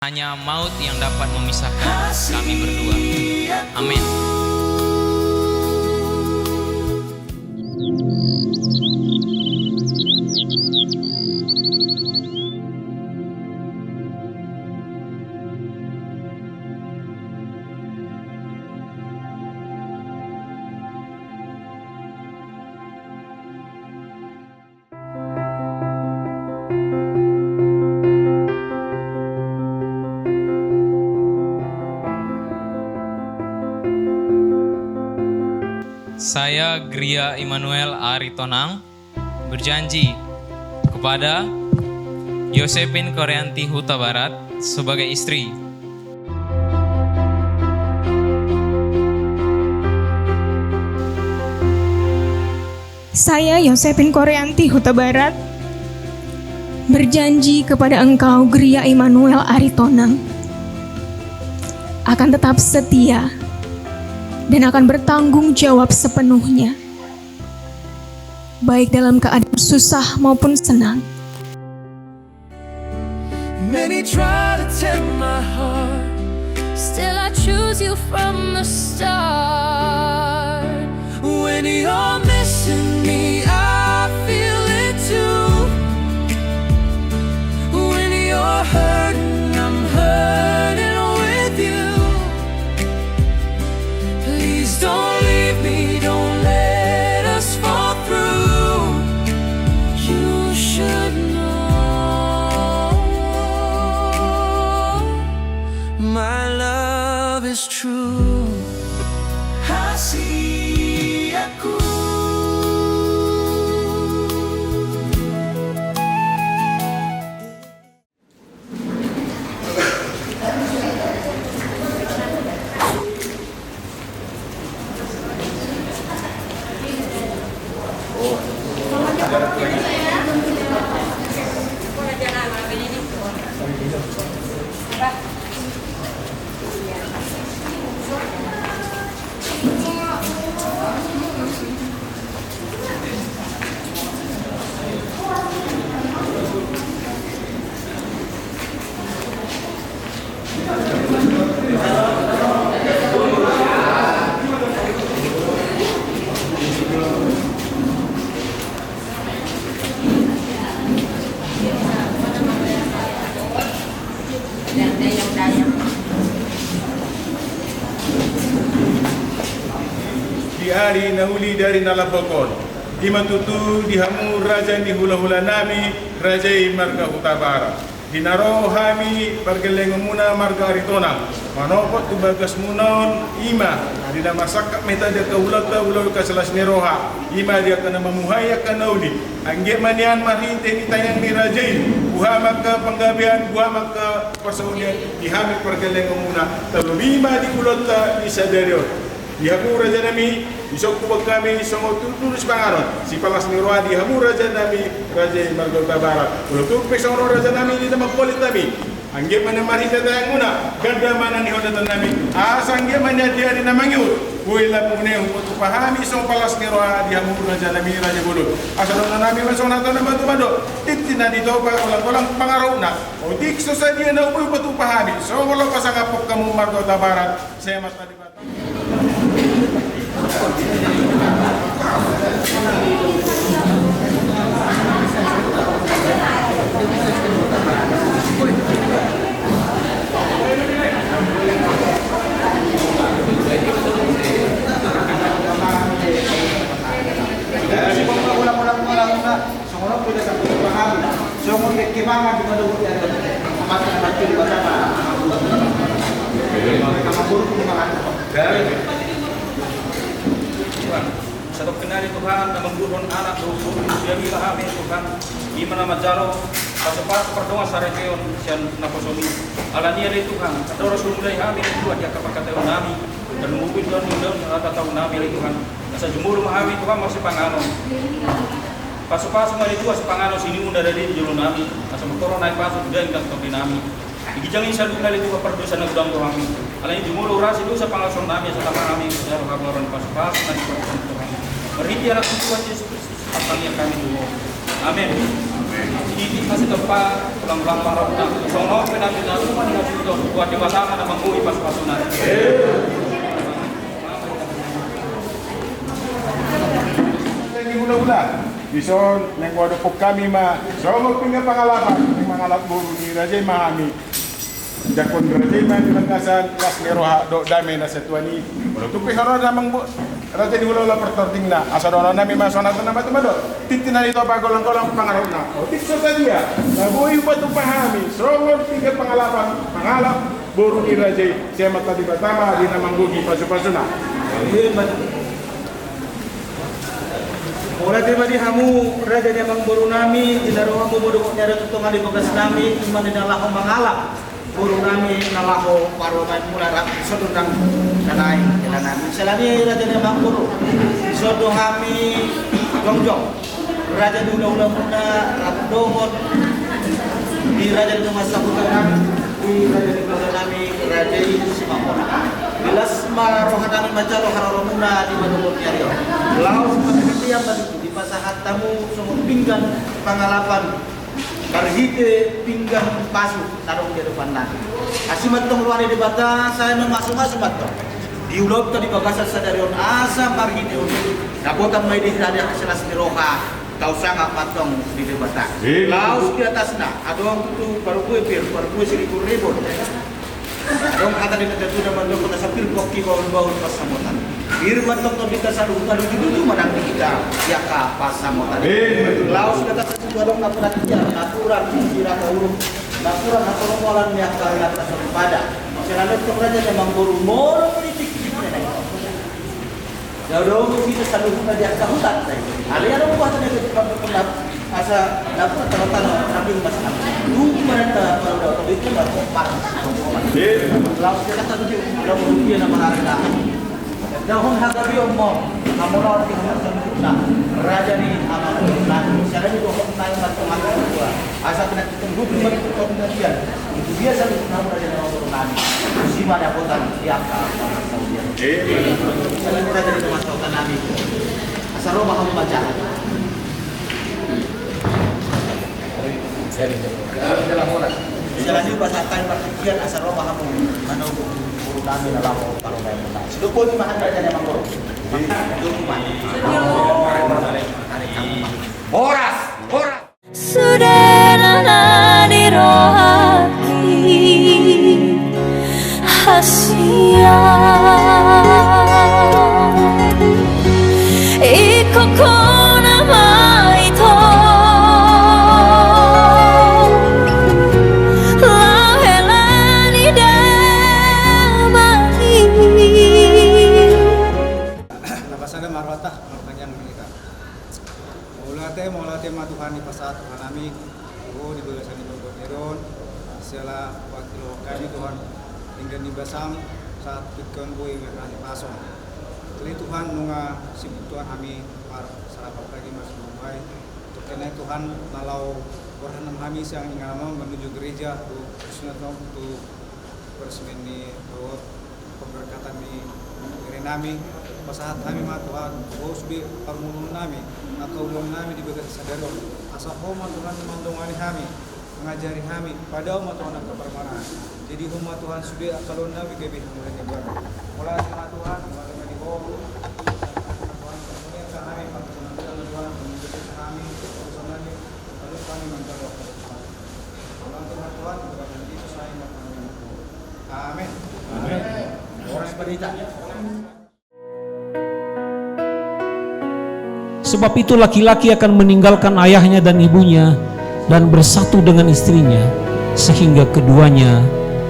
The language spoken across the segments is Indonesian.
Hanya maut yang dapat memisahkan kami berdua. Amin. Saya Gria Immanuel Aritonang berjanji kepada Yosephine Koreanti Huta Barat sebagai istri. Saya Yosephine Koreanti Huta Barat berjanji kepada engkau Gria Immanuel Aritonang akan tetap setia dan akan bertanggung jawab sepenuhnya, baik dalam keadaan susah maupun senang. Many try to take my heart, still I choose you from the start. When you're missing me, I feel it too. When you're hurting, I'm hurting with you. Please don't leave me, don't let us fall through. You should know my love is true. Kasih aku. Di hari nahuli dari nalapokon, di matutu di hamu raja di hula-hula nami raja marga Huta Barat. Di naro hami pergeleng muna marga Aritonang, manopot tu bagas munaon ima di nama sakap meta dia ke ulata ulau ke selas neroha ima dia kena memuhaya kanauli angge manian marinte ni tayang ni raja buha maka penggabian buha maka persaudian di hami pergeleng muna talu ima di ulata di sadario. Dihamu raja nami, isok kubag kami, isok tulus pangaron. Si palas ni Roa, dihamu raja nami, raja marga Huta Barat. Ulo tupik sa raja nami, di na magkulit nami. Angge man na marita tayang muna, ganda man ang ihodatan nami. Angge man na diya rin na mangyut. Buwila po niya, pahami isong palas ni Roa, dihamu raja nami, raja bulot. Asa na nami, masong nato na batu-bado. Titi na dito pa, ulang pangaraw na. O dikso sa diya na upoy batu pahami. So, wala pa sa kapok kamu marga Huta Barat. Saya mata di bata. Satu kenali Tuhan dan mengurun anak Tuhan jadi kami Tuhan di mana majaro pas perdoa sarekeon sian naposomi alania dari Tuhan atau Rasul mulai kami dua dia kata nami dan mungkin don ada tahu nami dari Tuhan asa jemur kami Tuhan masih pangano pasu mari dua sepangano sini unda dari julu nami asa motor naik pasu dan di nami digijangin sa kenali Tuhan perdosa na gudang kami alania jemur ras itu sa pangason nami sa kami jaro kabaran pas nanti Tuhan Berhenti anak Tuhan Yesus Kristus apa yang kami dulu. Amin. Hindi kasi tempat ulang-ulang parok na. Songo namin na rumah dengan situ buat di batang na mangui pas-pasunan. Di hula-hula. Ison, nang wadupok kami so magpinga pangalapan, yung mga laburo ni Rajay Mahami. Jakon Rajay man dinangkasan, kas meroha do dami na setuani. Walau tupi haro namang Rajay di hula-hula pertorting na. Asa doon namin masonat na matu-madu. Titinan ito pagolang-golang pangarap na. O tikso sa dia, nabuhay pa ito pahami. So magpinga pangalapan, pangalap, buru ni Rajay. Siya matadi pertama, di namang gugi pasu-pasuna. Mula terima di hamu raja yang buru nami dinaro hamu bodo nyara tutungan di bagas nami iman di dalam mangalap buru nami nalaho paroman mula rak sodong kanai jalan selani raja yang buru sodo kami longjong raja dulu muna abdomon di raja di masa putaran di raja di nami raja Simapon Bilas marohan kami macalo haroromuna di Madumut Yaryo. Laos pagkakitiyan di pasahat tamu sumut pinggan pangalapan karhite pinggan pasu tarong di depan nanti. Asimat tong luar di bata saya masuk-masuk matong. Di ulop tadi bagasan sadarion asa karhite unik. Nabotan may di hadiah selas miroha kau sangat matong di debata. Laos di atasna adong tu baru kue 1,000 dong kata di negara itu dapat dong kota sapir koki bawon pas samotan. Irman tok kita salu kalu itu manang kita ya ka pas samotan. Laos kata satu dong napuran kira kaurung napuran nakolongolan ya ka atas pada. Selama tok raja memang buru moro politik. Jauh kita salu di atas hutan. Alian dong buatan itu pendak asa dapat tanah tapi masalah. Lu mereka pada waktu itu nggak kompak. Lalu kita kata tuh, udah merugi nama harga. Dahon harga biomong, kamu lawan di kamar sempurna. Raja ni amal nah, sekarang itu kok naik macam-macam gua. Asal kena tunggu cuma kemudian. Itu biasa di nama raja nama nani. Si mana potan siapa orang Saudi. Sekarang kita jadi nama Saudi nani. Asal lo kamu baca. Jalan juga sakai pertikian asal lo paham mana buru kami dalam kalau main menang. Sudah pun mahan raja yang buru. Boras, boras. Sudah nani rohati hasia iko kona maito tema Tuhan di pasat Tuhan kami di belasan di Bogor Neron setelah waktu kami Tuhan hingga di basang saat pikon bui ngerani pasong kali Tuhan nunga sibuk Tuhan kami par sarapat lagi masuk Mumbai untuk kena Tuhan nalau warhanam kami siang ingama menuju gereja tu sunat tu persemen di bawah pemberkatan di nami pasahat kami ma Tuhan bos bi pamulun nami atau ulun nami di bagas sadaron asa homa Tuhan memandungani kami mengajari kami pada umat Tuhan ke permana jadi umat Tuhan sudah kalau nami gabe mulai nyebar mulai sama Tuhan mulai di bawah Tuhan kemudian kami pantunan Tuhan menuju kami bersama kami lalu kami mencari Tuhan Tuhan kepada Yesus saya amin amin orang berita. Sebab itu laki-laki akan meninggalkan ayahnya dan ibunya dan bersatu dengan istrinya sehingga keduanya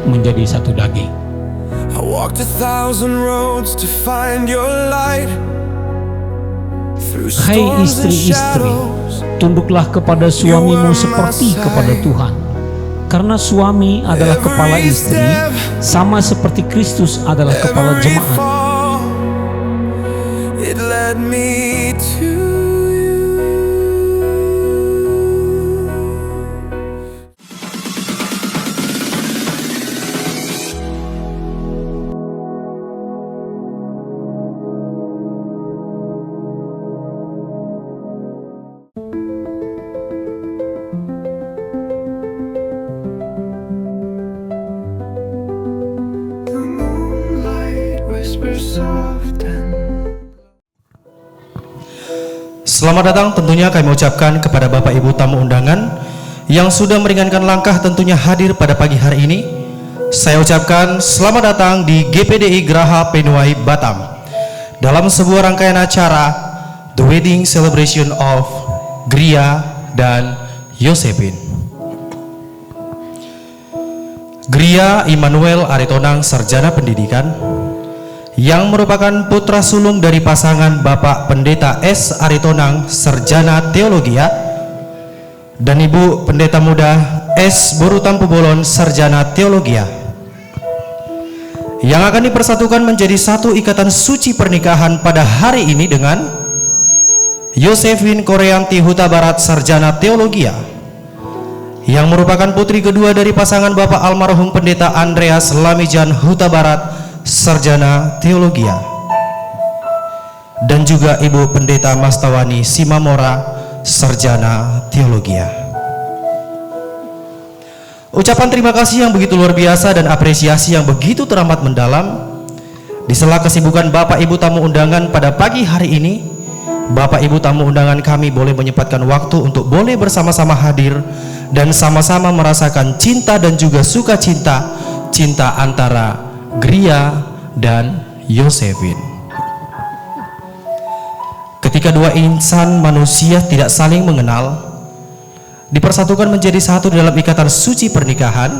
menjadi satu daging. I walked 1,000 roads to find your light. Hai istri-istri, tunduklah kepada suamimu seperti kepada Tuhan. Karena suami adalah kepala istri, sama seperti Kristus adalah kepala jemaat. It led me to whisper soft and Selamat datang tentunya kami ucapkan kepada Bapak Ibu tamu undangan yang sudah meringankan langkah tentunya hadir pada pagi hari ini. Saya ucapkan selamat datang di GPDI Graha Penuai Batam dalam sebuah rangkaian acara The Wedding Celebration of Gria dan Yosefin. Gria Immanuel Aritonang, sarjana pendidikan, yang merupakan putra sulung dari pasangan Bapak Pendeta S. Aritonang, sarjana teologia, dan Ibu Pendeta Muda S. Borutampu Bolon, sarjana teologia, yang akan dipersatukan menjadi satu ikatan suci pernikahan pada hari ini dengan Yosefin Koreanti Huta Barat, sarjana teologia, yang merupakan putri kedua dari pasangan Bapak almarhum Pendeta Andreas Lamijan Huta Barat, sarjana teologia, dan juga Ibu Pendeta Mastawani Simamora, sarjana teologia. Ucapan terima kasih yang begitu luar biasa dan apresiasi yang begitu teramat mendalam di sela kesibukan Bapak Ibu tamu undangan pada pagi hari ini. Bapak Ibu tamu undangan kami boleh menyempatkan waktu untuk boleh bersama-sama hadir dan sama-sama merasakan cinta dan juga sukacita cinta antara Gria dan Yosefin. Ketika dua insan manusia tidak saling mengenal, dipersatukan menjadi satu dalam ikatan suci pernikahan,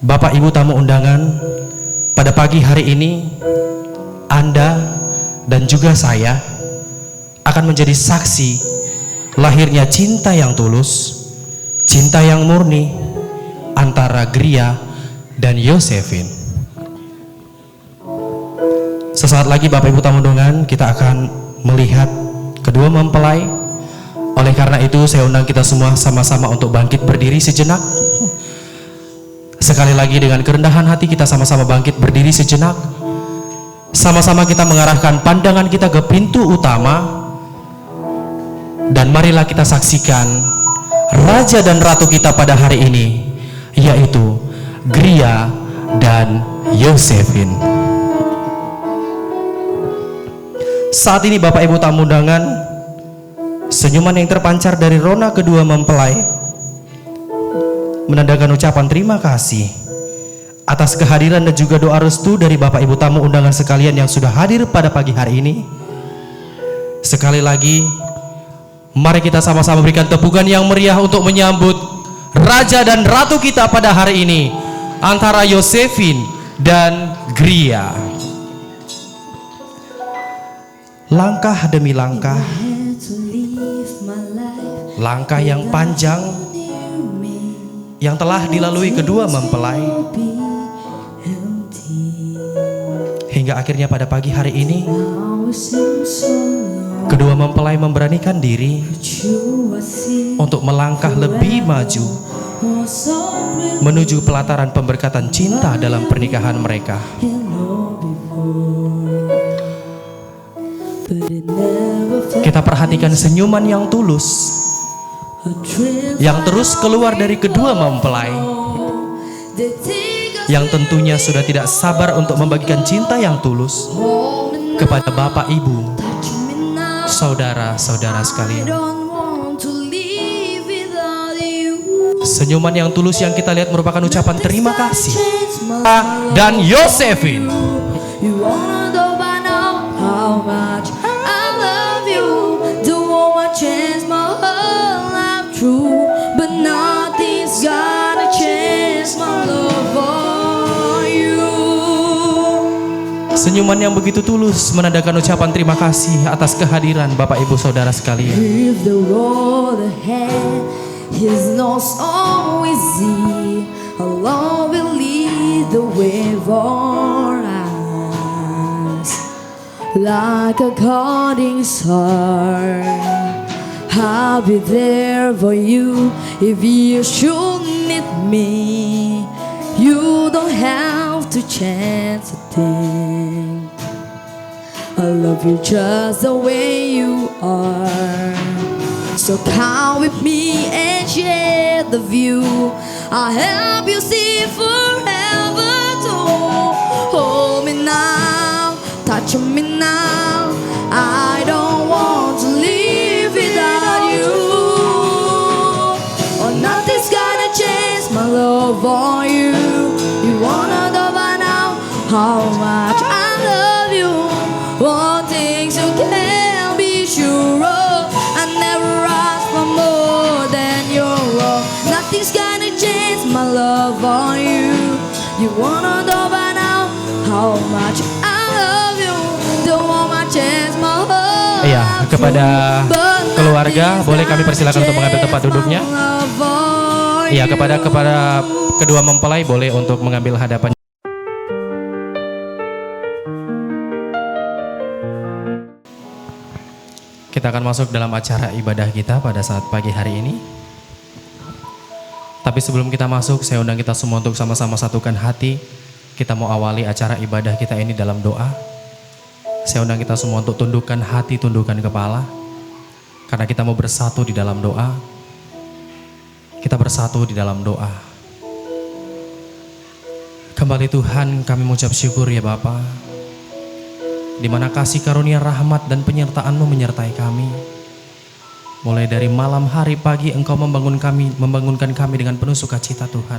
Bapak Ibu tamu undangan, pada pagi hari ini Anda dan juga saya akan menjadi saksi lahirnya cinta yang tulus, cinta yang murni antara Gria dan Yosefin. Sesaat lagi Bapak Ibu tamu undangan, kita akan melihat kedua mempelai. Oleh karena itu saya undang kita semua sama-sama untuk bangkit berdiri sejenak. Sekali lagi dengan kerendahan hati kita sama-sama bangkit berdiri sejenak. Sama-sama kita mengarahkan pandangan kita ke pintu utama. Dan marilah kita saksikan Raja dan Ratu kita pada hari ini, yaitu Gria dan Yosefin. Saat ini Bapak Ibu tamu undangan, senyuman yang terpancar dari rona kedua mempelai menandakan ucapan terima kasih atas kehadiran dan juga doa restu dari Bapak Ibu tamu undangan sekalian yang sudah hadir pada pagi hari ini. Sekali lagi, mari kita sama-sama berikan tepukan yang meriah untuk menyambut Raja dan Ratu kita pada hari ini, antara Yosefin dan Gria. Langkah demi langkah, langkah yang panjang yang telah dilalui kedua mempelai, hingga akhirnya pada pagi hari ini kedua mempelai memberanikan diri untuk melangkah lebih maju menuju pelataran pemberkatan cinta dalam pernikahan mereka. Kita perhatikan senyuman yang tulus yang terus keluar dari kedua mempelai, yang tentunya sudah tidak sabar untuk membagikan cinta yang tulus kepada Bapak Ibu, saudara-saudara sekalian. Senyuman yang tulus yang kita lihat merupakan ucapan terima kasih dan Yosefin. Senyuman yang begitu tulus menandakan ucapan terima kasih atas kehadiran Bapak Ibu saudara sekalian. Like a guiding star, I'll be there for you if you should need me. You don't have to change a thing. I love you just the way you are. So come with me and share with the view. I'll help you see forever too. Hold me now, touch me now. I don't want to live without you. Oh, nothing's gonna change my love for you. You wanna know by now how much I love you. One thing you can be sure of, I never ask for more than your love. Nothing's gonna change my love for you. You wanna know by now how much I love you. Don't want my chance, my love. Iya, kepada keluarga boleh kami persilakan untuk mengambil tempat duduknya. Iya, kepada kedua mempelai boleh untuk mengambil hadapan. Kita akan masuk dalam acara ibadah kita pada saat pagi hari ini. Tapi sebelum kita masuk, saya undang kita semua untuk sama-sama satukan hati. Kita mau awali acara ibadah kita ini dalam doa. Saya undang kita semua untuk tundukkan hati, tundukkan kepala. Karena kita mau bersatu di dalam doa. Kita bersatu di dalam doa. Kembali Tuhan, kami mengucap syukur ya Bapa, di mana kasih karunia rahmat dan penyertaan-Mu menyertai kami. Mulai dari malam hari pagi Engkau membangunkan kami dengan penuh sukacita Tuhan.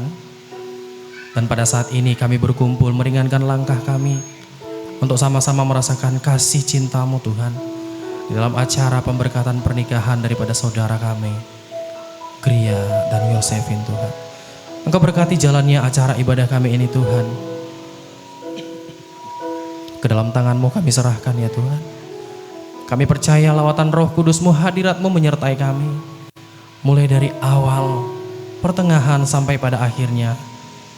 Dan pada saat ini kami berkumpul meringankan langkah kami untuk sama-sama merasakan kasih cinta-Mu Tuhan di dalam acara pemberkatan pernikahan daripada saudara kami, Gria dan Yosefin Tuhan. Engkau berkati jalannya acara ibadah kami ini Tuhan. Ke dalam tangan-Mu kami serahkan ya Tuhan. Kami percaya lawatan Roh Kudus-Mu, hadirat-Mu menyertai kami. Mulai dari awal, pertengahan sampai pada akhirnya.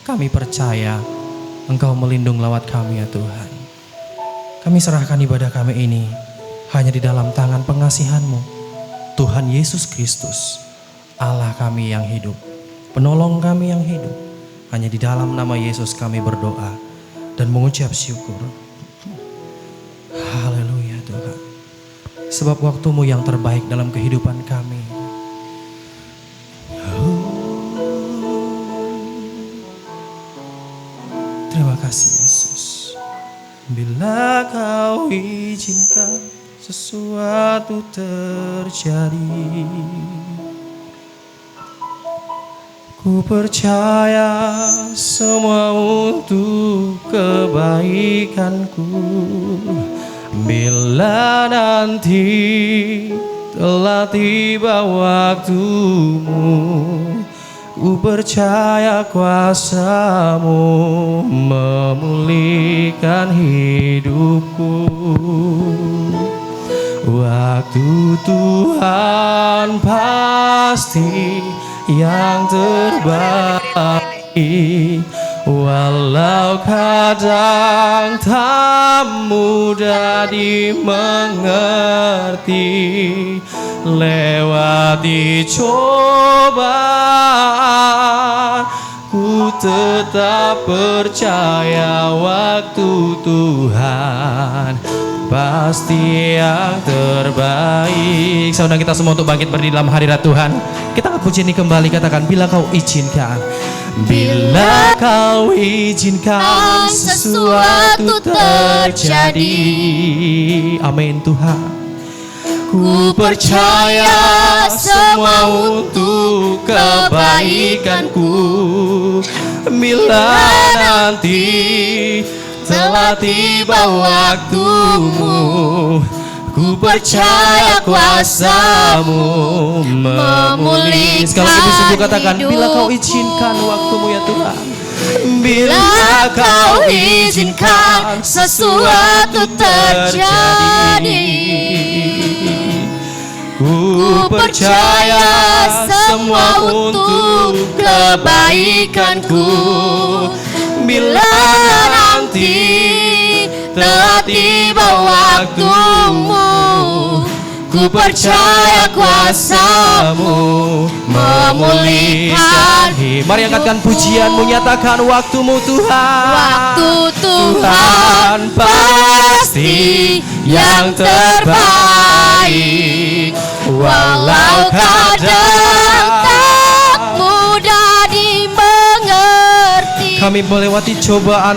Kami percaya Engkau melindung lawat kami ya Tuhan. Kami serahkan ibadah kami ini hanya di dalam tangan pengasihan-Mu, Tuhan Yesus Kristus, Allah kami yang hidup, penolong kami yang hidup. Hanya di dalam nama Yesus kami berdoa dan mengucap syukur. Haleluya Tuhan. Sebab waktu-Mu yang terbaik dalam kehidupan kami. Terima kasih Yesus. Bila Kau izinkan sesuatu terjadi, ku percaya semua untuk kebaikanku. Bila nanti telah tiba waktu-Mu, ku percaya kuasa-Mu memulihkan hidupku. Waktu Tuhan pasti yang terbaik. Walau kadang tak mudah dimengerti, lewati cobaan, ku tetap percaya waktu Tuhan pasti yang terbaik. Saya undang kita semua untuk bangkit berdiri dalam hadirat Tuhan. Kita akan puji ini kembali, katakan bila Kau izinkan. Bila Kau izinkan sesuatu terjadi. Amin Tuhan. Ku percaya semua untuk kebaikanku. Bila nanti telah tiba waktu-Mu, ku percaya kuasa-Mu memulihkan. Sekali lagi sungguh katakan, bila Kau izinkan waktu-Mu ya Tuhan. Bila Kau izinkan sesuatu terjadi, ku percaya semua untuk kebaikanku. Bila nanti telah tiba waktu-Mu, ku percaya kuasa-Mu memulihkan. Mari angkatkan pujian-Mu, nyatakan waktu-Mu Tuhan. Waktu Tuhan pasti yang terbaik. Walau kadang tak kami melewati cobaan.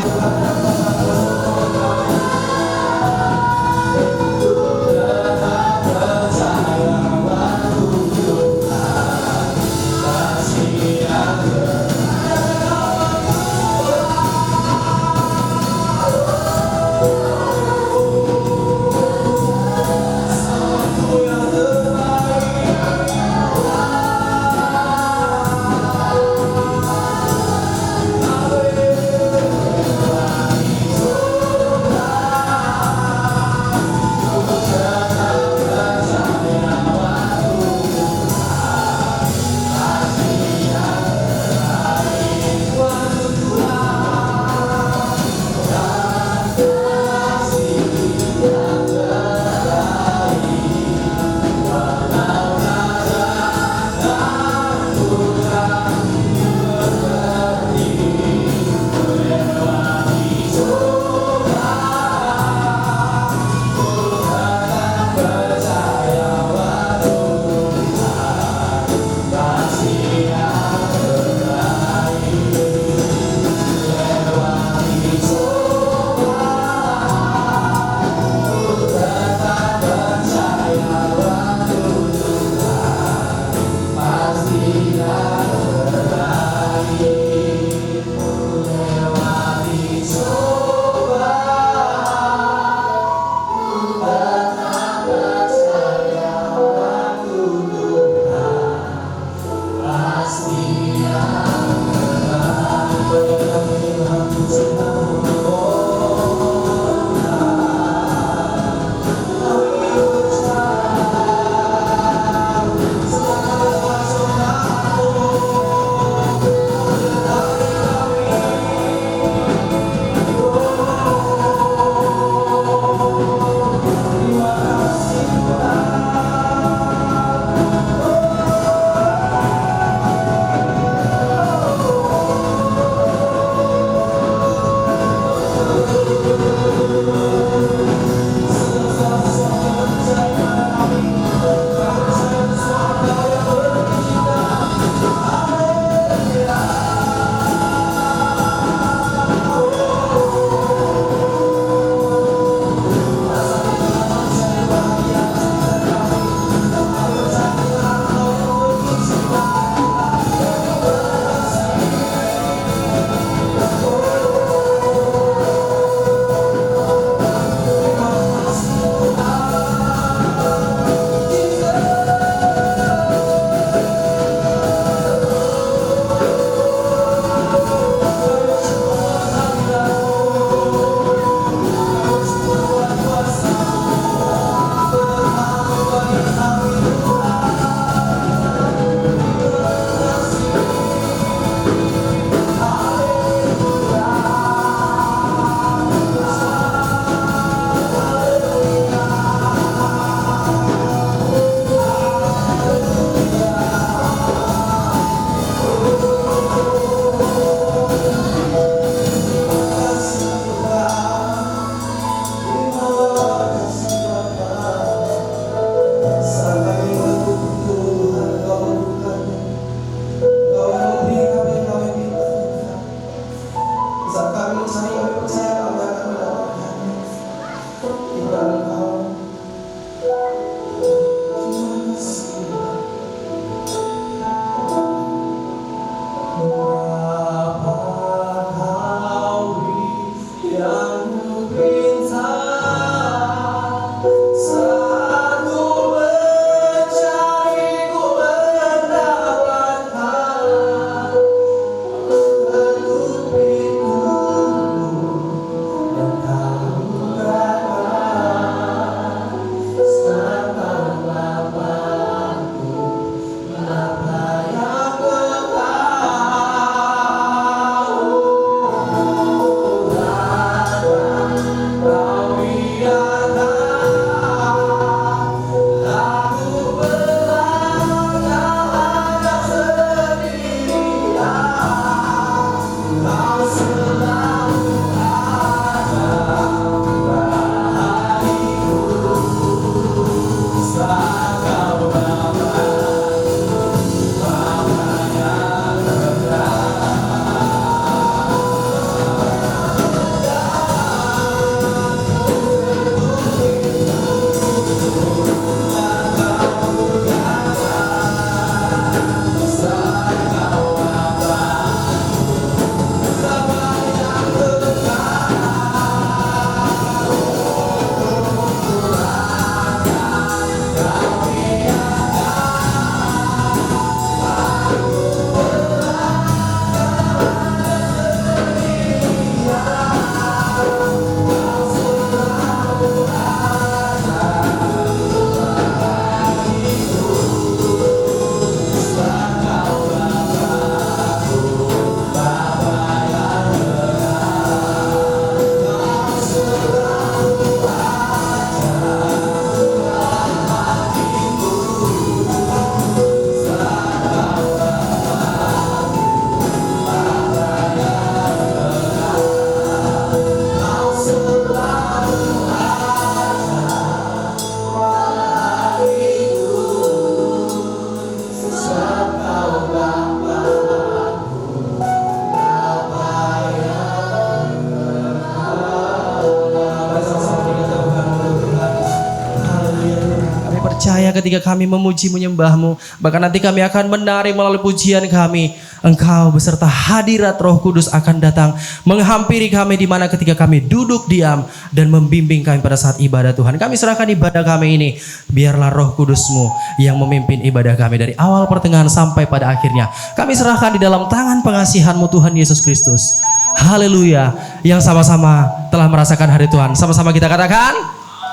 ketika kami memuji menyembah-Mu. Bahkan nanti kami akan menari melalui pujian kami. Engkau beserta hadirat Roh Kudus akan datang menghampiri kami di mana ketika kami duduk diam dan membimbing kami pada saat ibadah Tuhan. Kami serahkan ibadah kami ini. Biarlah Roh Kudus-Mu yang memimpin ibadah kami dari awal pertengahan sampai pada akhirnya. Kami serahkan di dalam tangan pengasihan-Mu Tuhan Yesus Kristus. Haleluya. Yang sama-sama telah merasakan hari Tuhan. Sama-sama kita katakan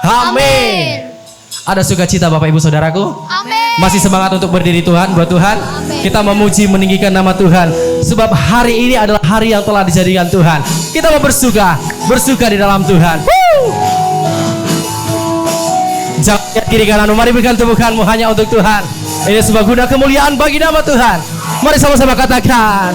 amin. Ada sukacita Bapak Ibu Saudaraku? Amin. Masih semangat untuk berdiri Tuhan, buat Tuhan? Amin. Kita memuji meninggikan nama Tuhan. Sebab hari ini adalah hari yang telah dijadikan Tuhan. Kita mau bersuka di dalam Tuhan. Jangan lihat kiri kanan, mari berikan tepukanmu hanya untuk Tuhan. Ini sebuah guna kemuliaan bagi nama Tuhan. Mari sama-sama katakan.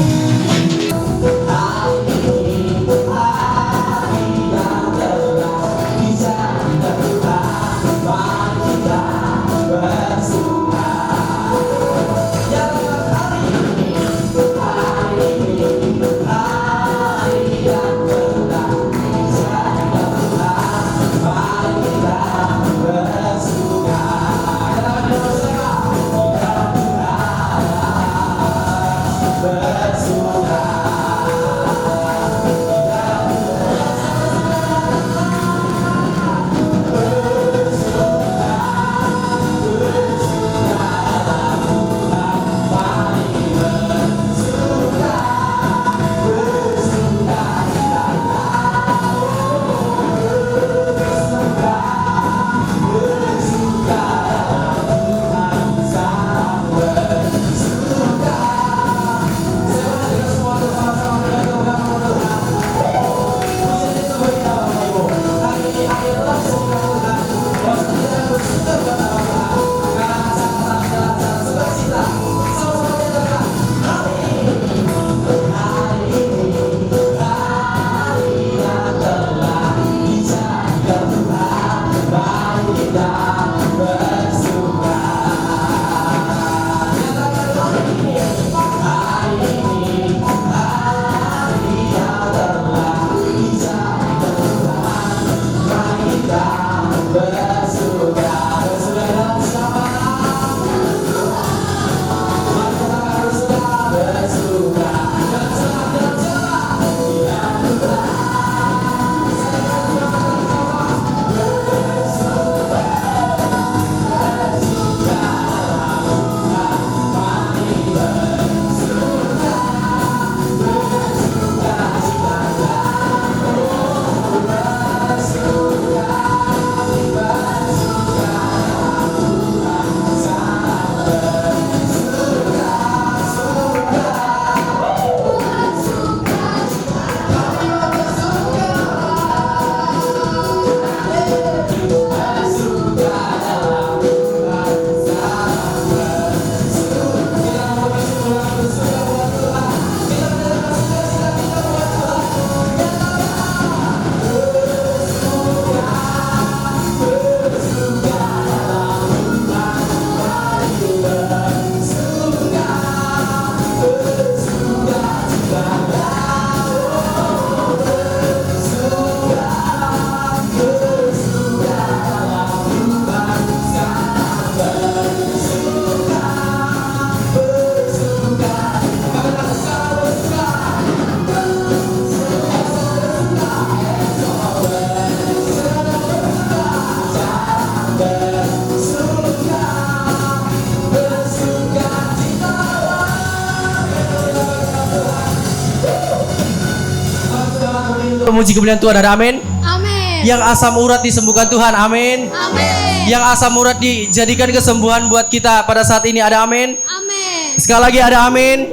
Memuji kemuliaan Tuhan, ada amin. Amin. Yang asam urat disembuhkan Tuhan, amin. Amin. Yang asam urat dijadikan kesembuhan buat kita pada saat ini, ada amin. Amin. Sekali lagi ada amin.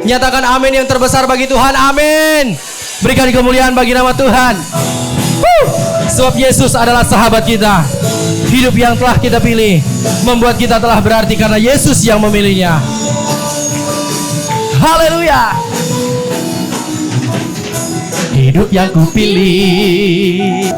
Nyatakan amin yang terbesar bagi Tuhan, amin. Berikan kemuliaan bagi nama Tuhan. Sebab Yesus adalah sahabat kita. Hidup yang telah kita pilih membuat kita telah berarti karena Yesus yang memilihnya. Haleluya. Hidup yang kupilih.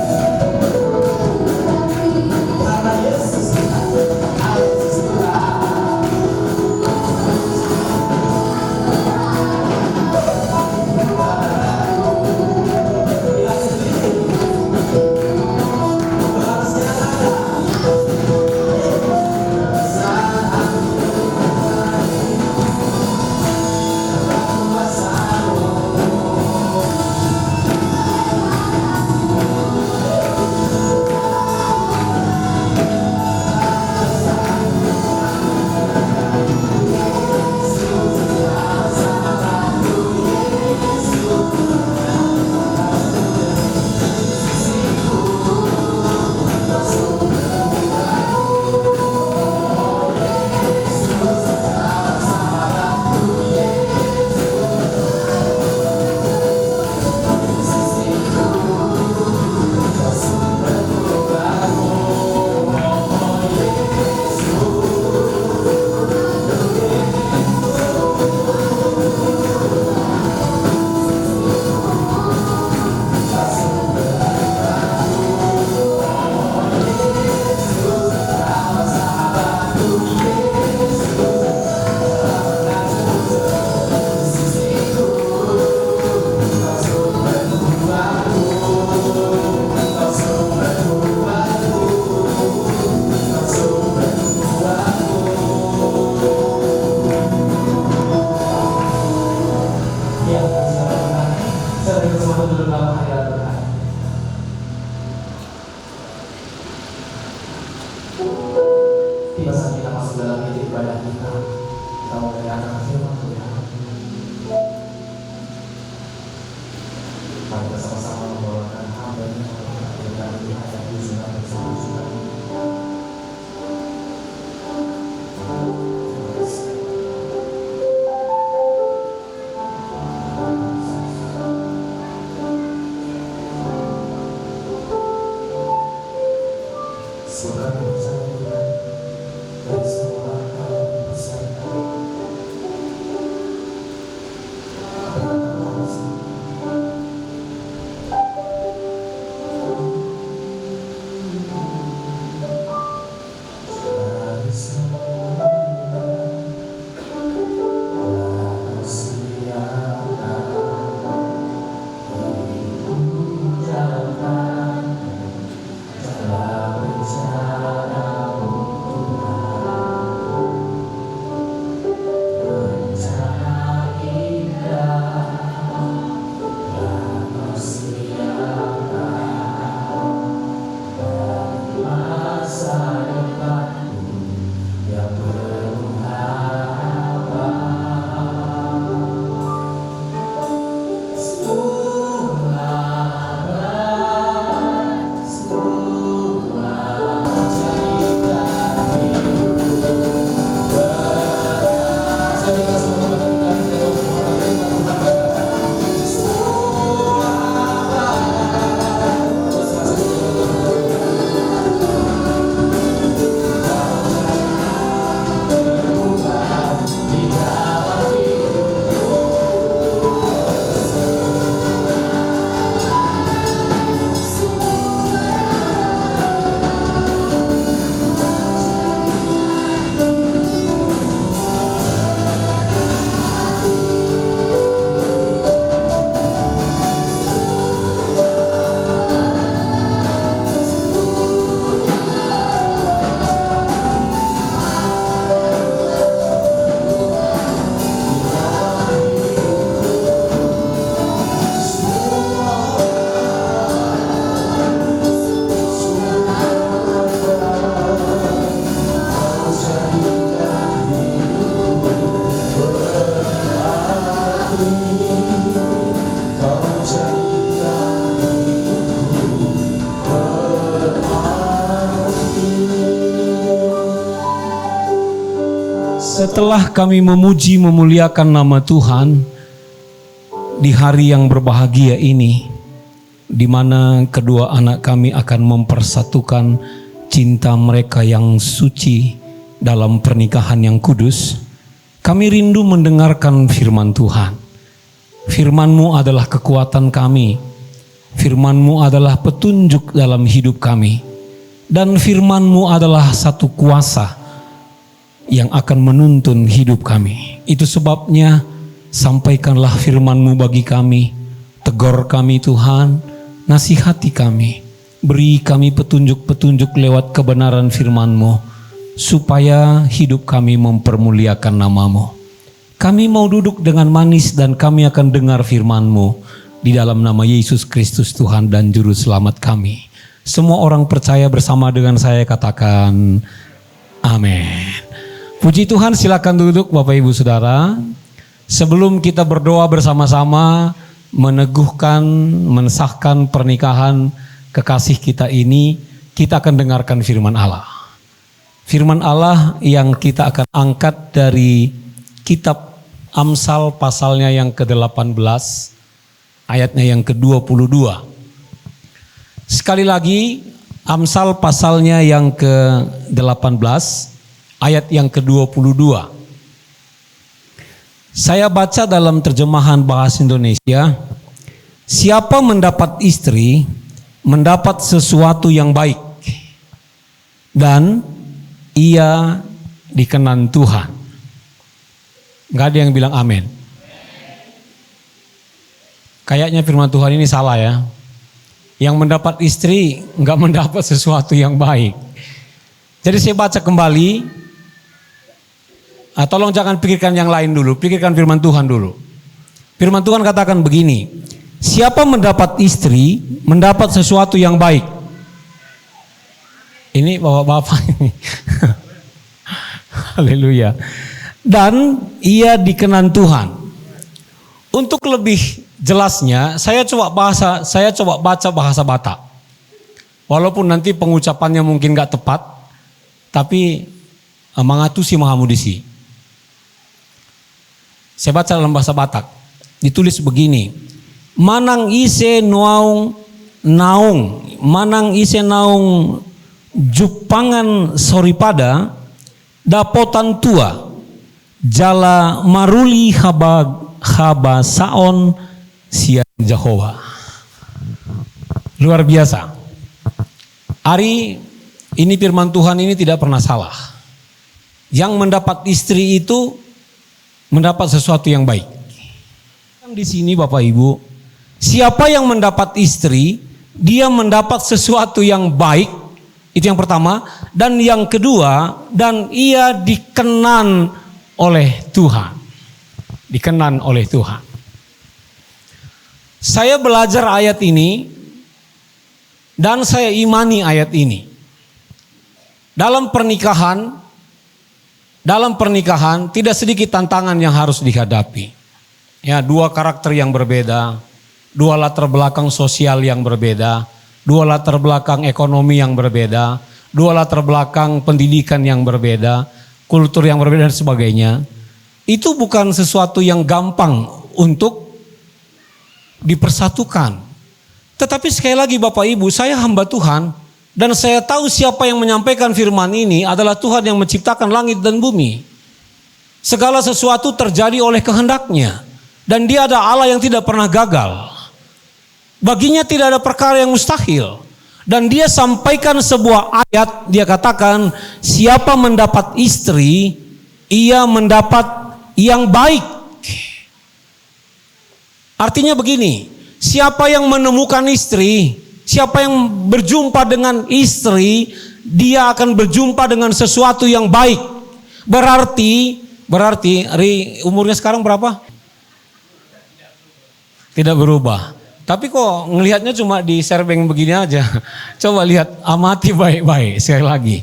setelah kami memuji memuliakan nama Tuhan di hari yang berbahagia ini, di mana kedua anak kami akan mempersatukan cinta mereka yang suci dalam pernikahan yang kudus, kami rindu mendengarkan firman Tuhan. Firman-Mu adalah kekuatan kami, firman-Mu adalah petunjuk dalam hidup kami, dan firman-Mu adalah satu kuasa yang akan menuntun hidup kami. Itu sebabnya sampaikanlah firman-Mu bagi kami, tegur kami Tuhan, nasihati kami, beri kami petunjuk-petunjuk lewat kebenaran firman-Mu, supaya hidup kami mempermuliakan nama-Mu. Kami mau duduk dengan manis dan kami akan dengar firman-Mu di dalam nama Yesus Kristus Tuhan dan Juru Selamat kami. Semua orang percaya bersama dengan saya katakan amin. Puji Tuhan, silakan duduk Bapak Ibu Saudara. Sebelum kita berdoa bersama-sama meneguhkan, mensahkan pernikahan kekasih kita ini, kita akan dengarkan firman Allah. Firman Allah yang kita akan angkat dari kitab Amsal pasalnya yang ke-18, ayatnya yang ke-22. Sekali lagi, Amsal pasalnya yang ke-18, ayat yang ke-22. Saya baca dalam terjemahan bahasa Indonesia, siapa mendapat istri, mendapat sesuatu yang baik, dan ia dikenan Tuhan. Gak ada yang bilang amin. Kayaknya firman Tuhan ini salah ya. Yang mendapat istri gak mendapat sesuatu yang baik. Jadi saya baca kembali. Tolong jangan pikirkan yang lain dulu, pikirkan firman Tuhan dulu. Firman Tuhan katakan begini, siapa mendapat istri, mendapat sesuatu yang baik. Ini bapak-bapak ini. Haleluya. Dan ia dikenan Tuhan. Untuk lebih jelasnya, saya coba baca bahasa Batak. Walaupun nanti pengucapannya mungkin gak tepat, tapi mangatusi mahamudisi. Saya baca dalam bahasa Batak. Ditulis begini. Manang ise naung, manang ise naung jupangan soripada, dapotan tua, jala maruli haba saon sia Jehovah. Luar biasa. Ari, ini firman Tuhan ini tidak pernah salah. Yang mendapat istri itu mendapat sesuatu yang baik. Di sini Bapak Ibu, siapa yang mendapat istri, dia mendapat sesuatu yang baik. Itu yang pertama. Dan yang kedua, dan ia dikenan oleh Tuhan. Dikenan oleh Tuhan. Saya belajar ayat ini dan saya imani ayat ini. Dalam pernikahan tidak sedikit tantangan yang harus dihadapi. Ya, dua karakter yang berbeda, dua latar belakang sosial yang berbeda, dua latar belakang ekonomi yang berbeda, dua latar belakang pendidikan yang berbeda, kultur yang berbeda dan sebagainya. Itu bukan sesuatu yang gampang untuk dipersatukan. Tetapi sekali lagi Bapak Ibu, saya hamba Tuhan dan saya tahu siapa yang menyampaikan firman ini adalah Tuhan yang menciptakan langit dan bumi. Segala sesuatu terjadi oleh kehendaknya. Dan dia ada Allah yang tidak pernah gagal. Baginya tidak ada perkara yang mustahil. Dan dia sampaikan sebuah ayat, dia katakan, siapa mendapat istri, ia mendapat yang baik. Artinya begini, siapa yang menemukan istri, siapa yang berjumpa dengan istri, dia akan berjumpa dengan sesuatu yang baik. Berarti Ri, umurnya sekarang berapa? Tidak berubah. Tapi kok ngelihatnya cuma di serbeng begini aja. Coba lihat, amati baik-baik sekali lagi.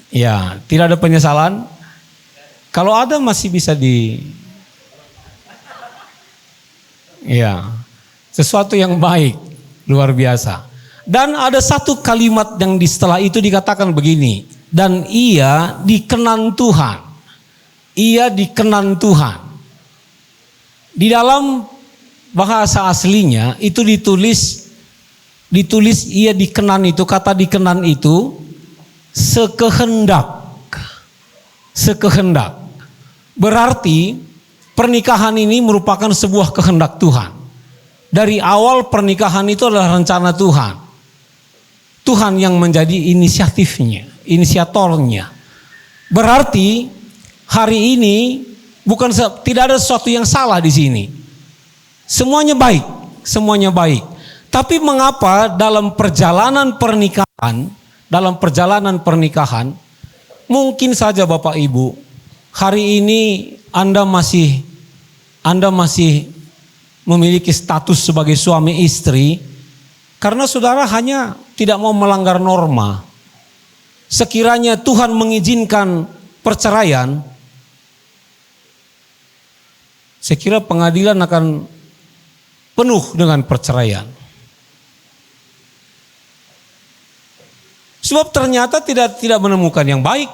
Ya, tidak ada penyesalan. Kalau ada masih bisa ya, sesuatu yang baik, luar biasa. Dan ada satu kalimat yang setelah itu dikatakan begini, dan ia dikenan Tuhan. ia dikenan Tuhan. Di dalam bahasa aslinya itu ditulis ia dikenan itu, kata dikenan itu sekehendak. Sekehendak. Berarti pernikahan ini merupakan sebuah kehendak Tuhan. Dari awal pernikahan itu adalah rencana Tuhan. Tuhan yang menjadi inisiatifnya, inisiatornya. Berarti hari ini tidak ada sesuatu yang salah di sini. Semuanya baik, semuanya baik. Tapi mengapa dalam perjalanan pernikahan, mungkin saja Bapak Ibu, hari ini Anda masih memiliki status sebagai suami istri karena saudara hanya tidak mau melanggar norma. Sekiranya Tuhan mengizinkan perceraian, saya kira pengadilan akan penuh dengan perceraian. Sebab ternyata tidak menemukan yang baik.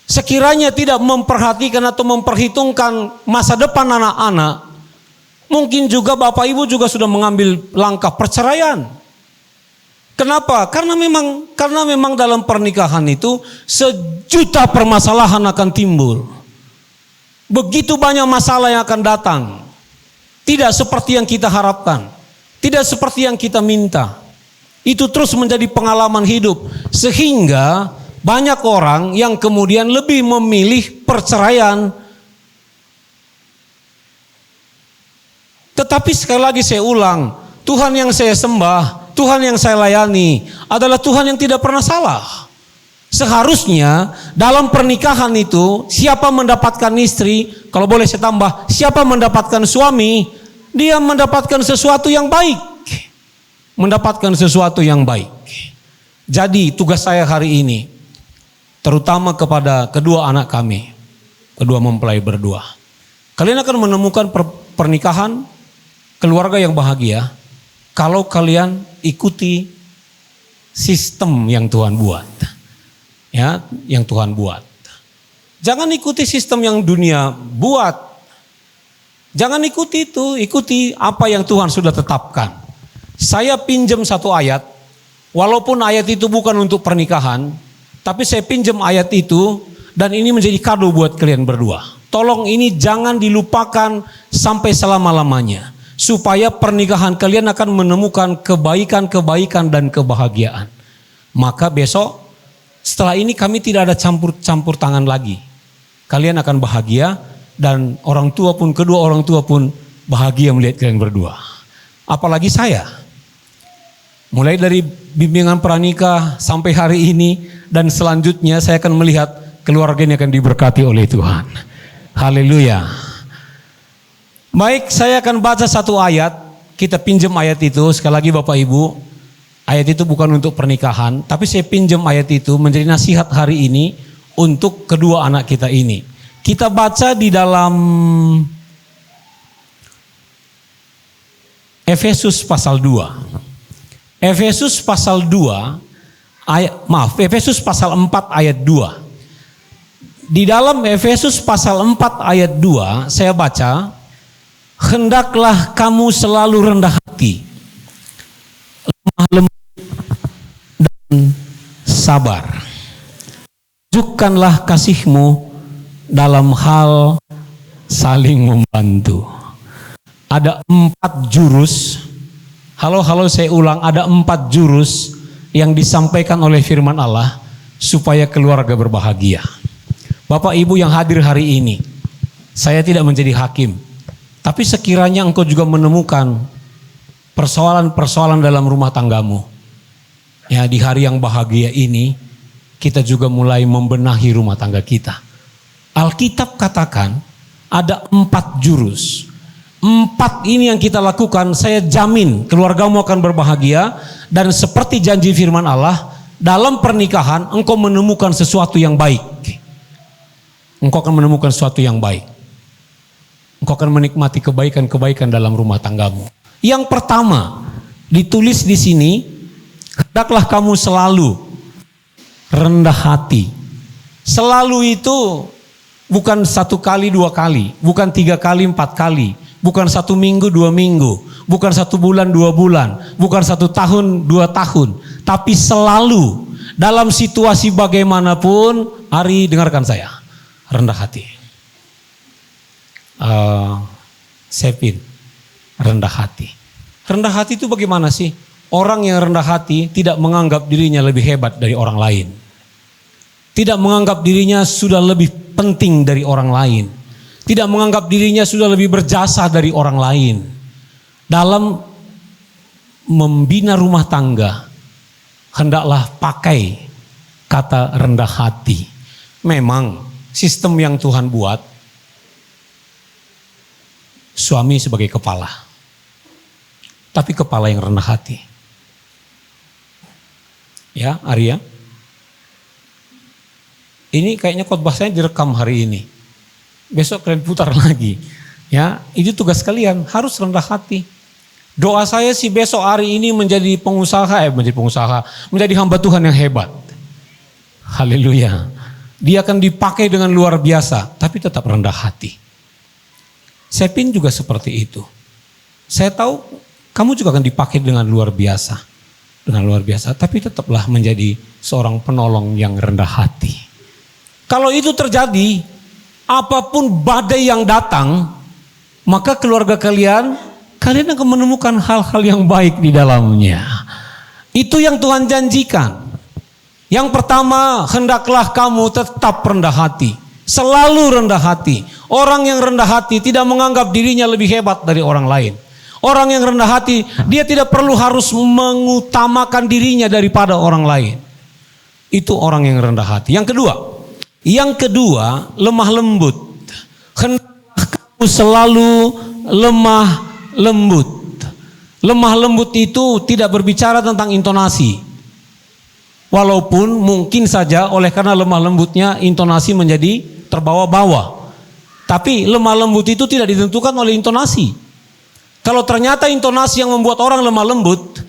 Sekiranya tidak memperhatikan atau memperhitungkan masa depan anak-anak, mungkin juga Bapak Ibu juga sudah mengambil langkah perceraian. Kenapa? Karena memang dalam pernikahan itu sejuta permasalahan akan timbul. Begitu banyak masalah yang akan datang. Tidak seperti yang kita harapkan. Tidak seperti yang kita minta. Itu terus menjadi pengalaman hidup. Sehingga banyak orang yang kemudian lebih memilih perceraian. Tetapi sekali lagi saya ulang, Tuhan yang saya sembah, Tuhan yang saya layani adalah Tuhan yang tidak pernah salah. Seharusnya dalam pernikahan itu siapa mendapatkan istri, kalau boleh saya tambah, siapa mendapatkan suami, dia mendapatkan sesuatu yang baik. Mendapatkan sesuatu yang baik. Jadi tugas saya hari ini, terutama kepada kedua anak kami, kedua mempelai berdua. Kalian akan menemukan pernikahan, keluarga yang bahagia, kalau kalian ikuti sistem yang Tuhan buat. Ya, yang Tuhan buat. Jangan ikuti sistem yang dunia buat. Jangan ikuti itu, ikuti apa yang Tuhan sudah tetapkan. Saya pinjam satu ayat, walaupun ayat itu bukan untuk pernikahan, tapi saya pinjam ayat itu dan ini menjadi kado buat kalian berdua. Tolong ini jangan dilupakan sampai selama-lamanya, supaya pernikahan kalian akan menemukan kebaikan-kebaikan dan kebahagiaan. Maka besok setelah ini kami tidak ada campur tangan lagi. Kalian akan bahagia dan kedua orang tua pun bahagia melihat kalian berdua. Apalagi saya. Mulai dari bimbingan pranikah sampai hari ini dan selanjutnya saya akan melihat keluarga ini akan diberkati oleh Tuhan. Haleluya. Baik, saya akan baca satu ayat. Kita pinjam ayat itu sekali lagi Bapak Ibu. Ayat itu bukan untuk pernikahan, tapi saya pinjam ayat itu menjadi nasihat hari ini untuk kedua anak kita ini. Kita baca di dalam Efesus pasal 2. Efesus pasal 4 ayat 2. Di dalam Efesus pasal 4 ayat 2 saya baca, hendaklah kamu selalu rendah hati, lemah lembut dan sabar. Tunjukkanlah kasihmu dalam hal saling membantu. Ada 4 jurus. Halo saya ulang, ada 4 jurus yang disampaikan oleh firman Allah supaya keluarga berbahagia. Bapak Ibu yang hadir hari ini, saya tidak menjadi hakim, tapi sekiranya engkau juga menemukan persoalan-persoalan dalam rumah tanggamu, ya di hari yang bahagia ini kita juga mulai membenahi rumah tangga kita. Alkitab katakan ada 4 jurus. 4 ini yang kita lakukan, saya jamin keluargamu akan berbahagia. Dan seperti janji firman Allah, dalam pernikahan engkau menemukan sesuatu yang baik. Engkau akan menemukan sesuatu yang baik. Engkau akan menikmati kebaikan-kebaikan dalam rumah tanggamu. Yang pertama, ditulis di sini, hendaklah kamu selalu rendah hati. Selalu itu Bukan 1 kali, 2 kali, bukan 3 kali, 4 kali, bukan 1 minggu, 2 minggu, bukan 1 bulan, 2 bulan, bukan 1 tahun, 2 tahun, tapi selalu dalam situasi bagaimanapun. Ari, dengarkan saya, rendah hati. Sepin, rendah hati. Rendah hati itu bagaimana sih? Orang yang rendah hati tidak menganggap dirinya lebih hebat dari orang lain. Tidak menganggap dirinya sudah lebih penting dari orang lain. Tidak menganggap dirinya sudah lebih berjasa dari orang lain. Dalam membina rumah tangga, hendaklah pakai kata rendah hati. Memang sistem yang Tuhan buat, suami sebagai kepala. Tapi kepala yang rendah hati. Ya, Arya. Ini kayaknya khotbah saya direkam hari ini. Besok kalian putar lagi. Ya, itu tugas kalian, harus rendah hati. Doa saya sih besok hari ini menjadi menjadi hamba Tuhan yang hebat. Haleluya. Dia akan dipakai dengan luar biasa, tapi tetap rendah hati. Sepin juga seperti itu. Saya tahu kamu juga akan dipakai dengan luar biasa. Tapi tetaplah menjadi seorang penolong yang rendah hati. Kalau itu terjadi, apapun badai yang datang, maka keluarga kalian akan menemukan hal-hal yang baik di dalamnya. Itu yang Tuhan janjikan. Yang pertama, hendaklah kamu tetap rendah hati. Selalu rendah hati. Orang yang rendah hati tidak menganggap dirinya lebih hebat dari orang lain. Orang yang rendah hati, dia tidak perlu harus mengutamakan dirinya daripada orang lain. Itu orang yang rendah hati. Yang kedua, lemah lembut. Hendaklah kamu selalu lemah lembut. Lemah lembut itu tidak berbicara tentang intonasi. Walaupun mungkin saja oleh karena lemah lembutnya intonasi menjadi terbawa-bawa. Tapi lemah lembut itu tidak ditentukan oleh intonasi. Kalau ternyata intonasi yang membuat orang lemah lembut,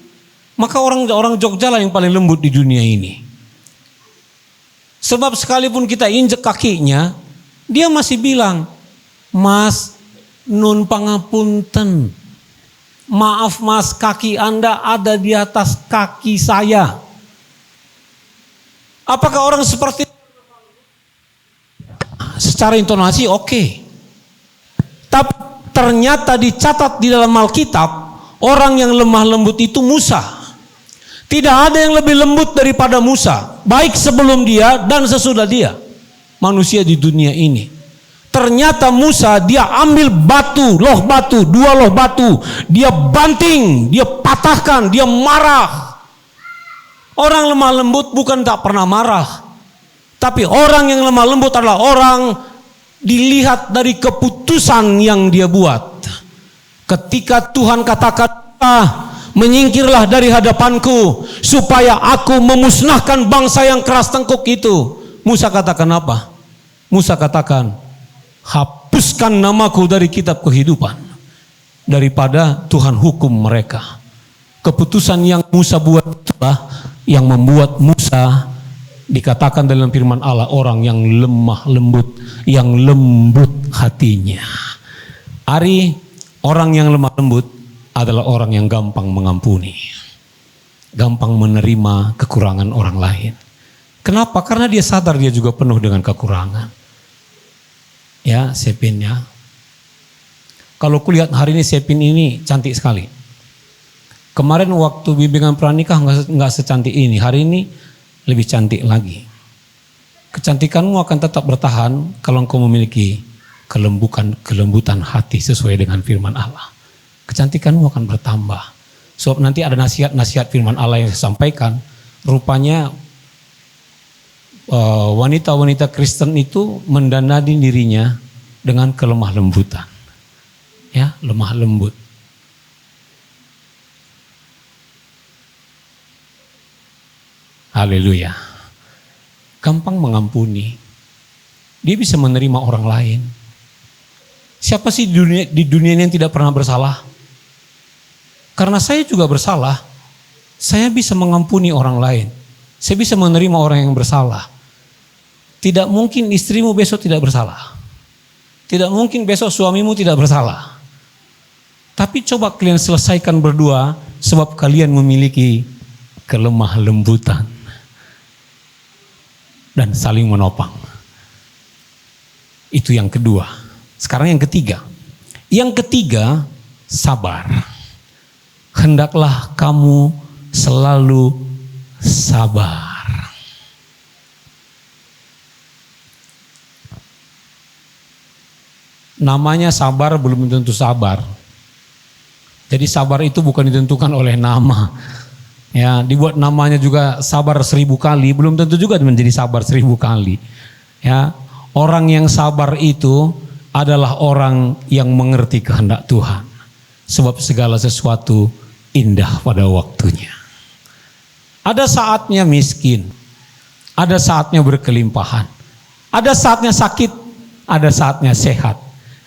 maka orang Jogja lah yang paling lembut di dunia ini. Sebab sekalipun kita injek kakinya, dia masih bilang, "Mas, nun pangapunten. Maaf mas, kaki Anda ada di atas kaki saya." Apakah orang seperti secara intonasi oke. Tapi ternyata dicatat di dalam Alkitab, orang yang lemah lembut itu Musa. Tidak ada yang lebih lembut daripada Musa, baik sebelum dia dan sesudah dia. Manusia di dunia ini. Ternyata Musa, dia ambil dua loh batu, dia banting, dia patahkan, dia marah. Orang lemah lembut bukan tak pernah marah. Tapi orang yang lemah lembut adalah orang dilihat dari keputusan yang dia buat. Ketika Tuhan katakan, menyingkirlah dari hadapanku supaya aku memusnahkan bangsa yang keras tengkuk itu. Musa katakan apa? Musa katakan, hapuskan namaku dari kitab kehidupan daripada Tuhan hukum mereka. Keputusan yang Musa buat itulah yang membuat Musa dikatakan dalam firman Allah orang yang lemah lembut, yang lembut hatinya. Ari, orang yang lemah lembut adalah orang yang gampang mengampuni, gampang menerima kekurangan orang lain. Kenapa? Karena dia sadar dia juga penuh dengan kekurangan. Ya, Sepin ya. Kalau kulihat hari ini Sepin ini cantik sekali. Kemarin waktu bimbingan pranikah nggak secantik ini. Hari ini lebih cantik lagi. Kecantikanmu akan tetap bertahan kalau engkau memiliki kelembutan hati sesuai dengan firman Allah. Kecantikanmu akan bertambah. Sebab nanti ada nasihat-nasihat firman Allah yang disampaikan. Rupanya wanita-wanita Kristen itu mendanani dirinya dengan kelemah lembutan. Ya, lemah lembut. Haleluya. Gampang mengampuni. Dia bisa menerima orang lain. Siapa sih di dunia ini yang tidak pernah bersalah? Karena saya juga bersalah, saya bisa mengampuni orang lain. Saya bisa menerima orang yang bersalah. Tidak mungkin istrimu besok tidak bersalah. Tidak mungkin besok suamimu tidak bersalah. Tapi coba kalian selesaikan berdua, sebab kalian memiliki kelemah lembutan dan saling menopang. Itu yang kedua. Sekarang yang ketiga. Yang ketiga, sabar. Hendaklah kamu selalu sabar. Namanya sabar belum tentu sabar. Jadi sabar itu bukan ditentukan oleh nama. Ya, dibuat namanya juga sabar 1000 kali, belum tentu juga menjadi sabar 1000 kali. Ya, orang yang sabar itu adalah orang yang mengerti kehendak Tuhan. Sebab segala sesuatu indah pada waktunya. Ada saatnya miskin, ada saatnya berkelimpahan, ada saatnya sakit, ada saatnya sehat.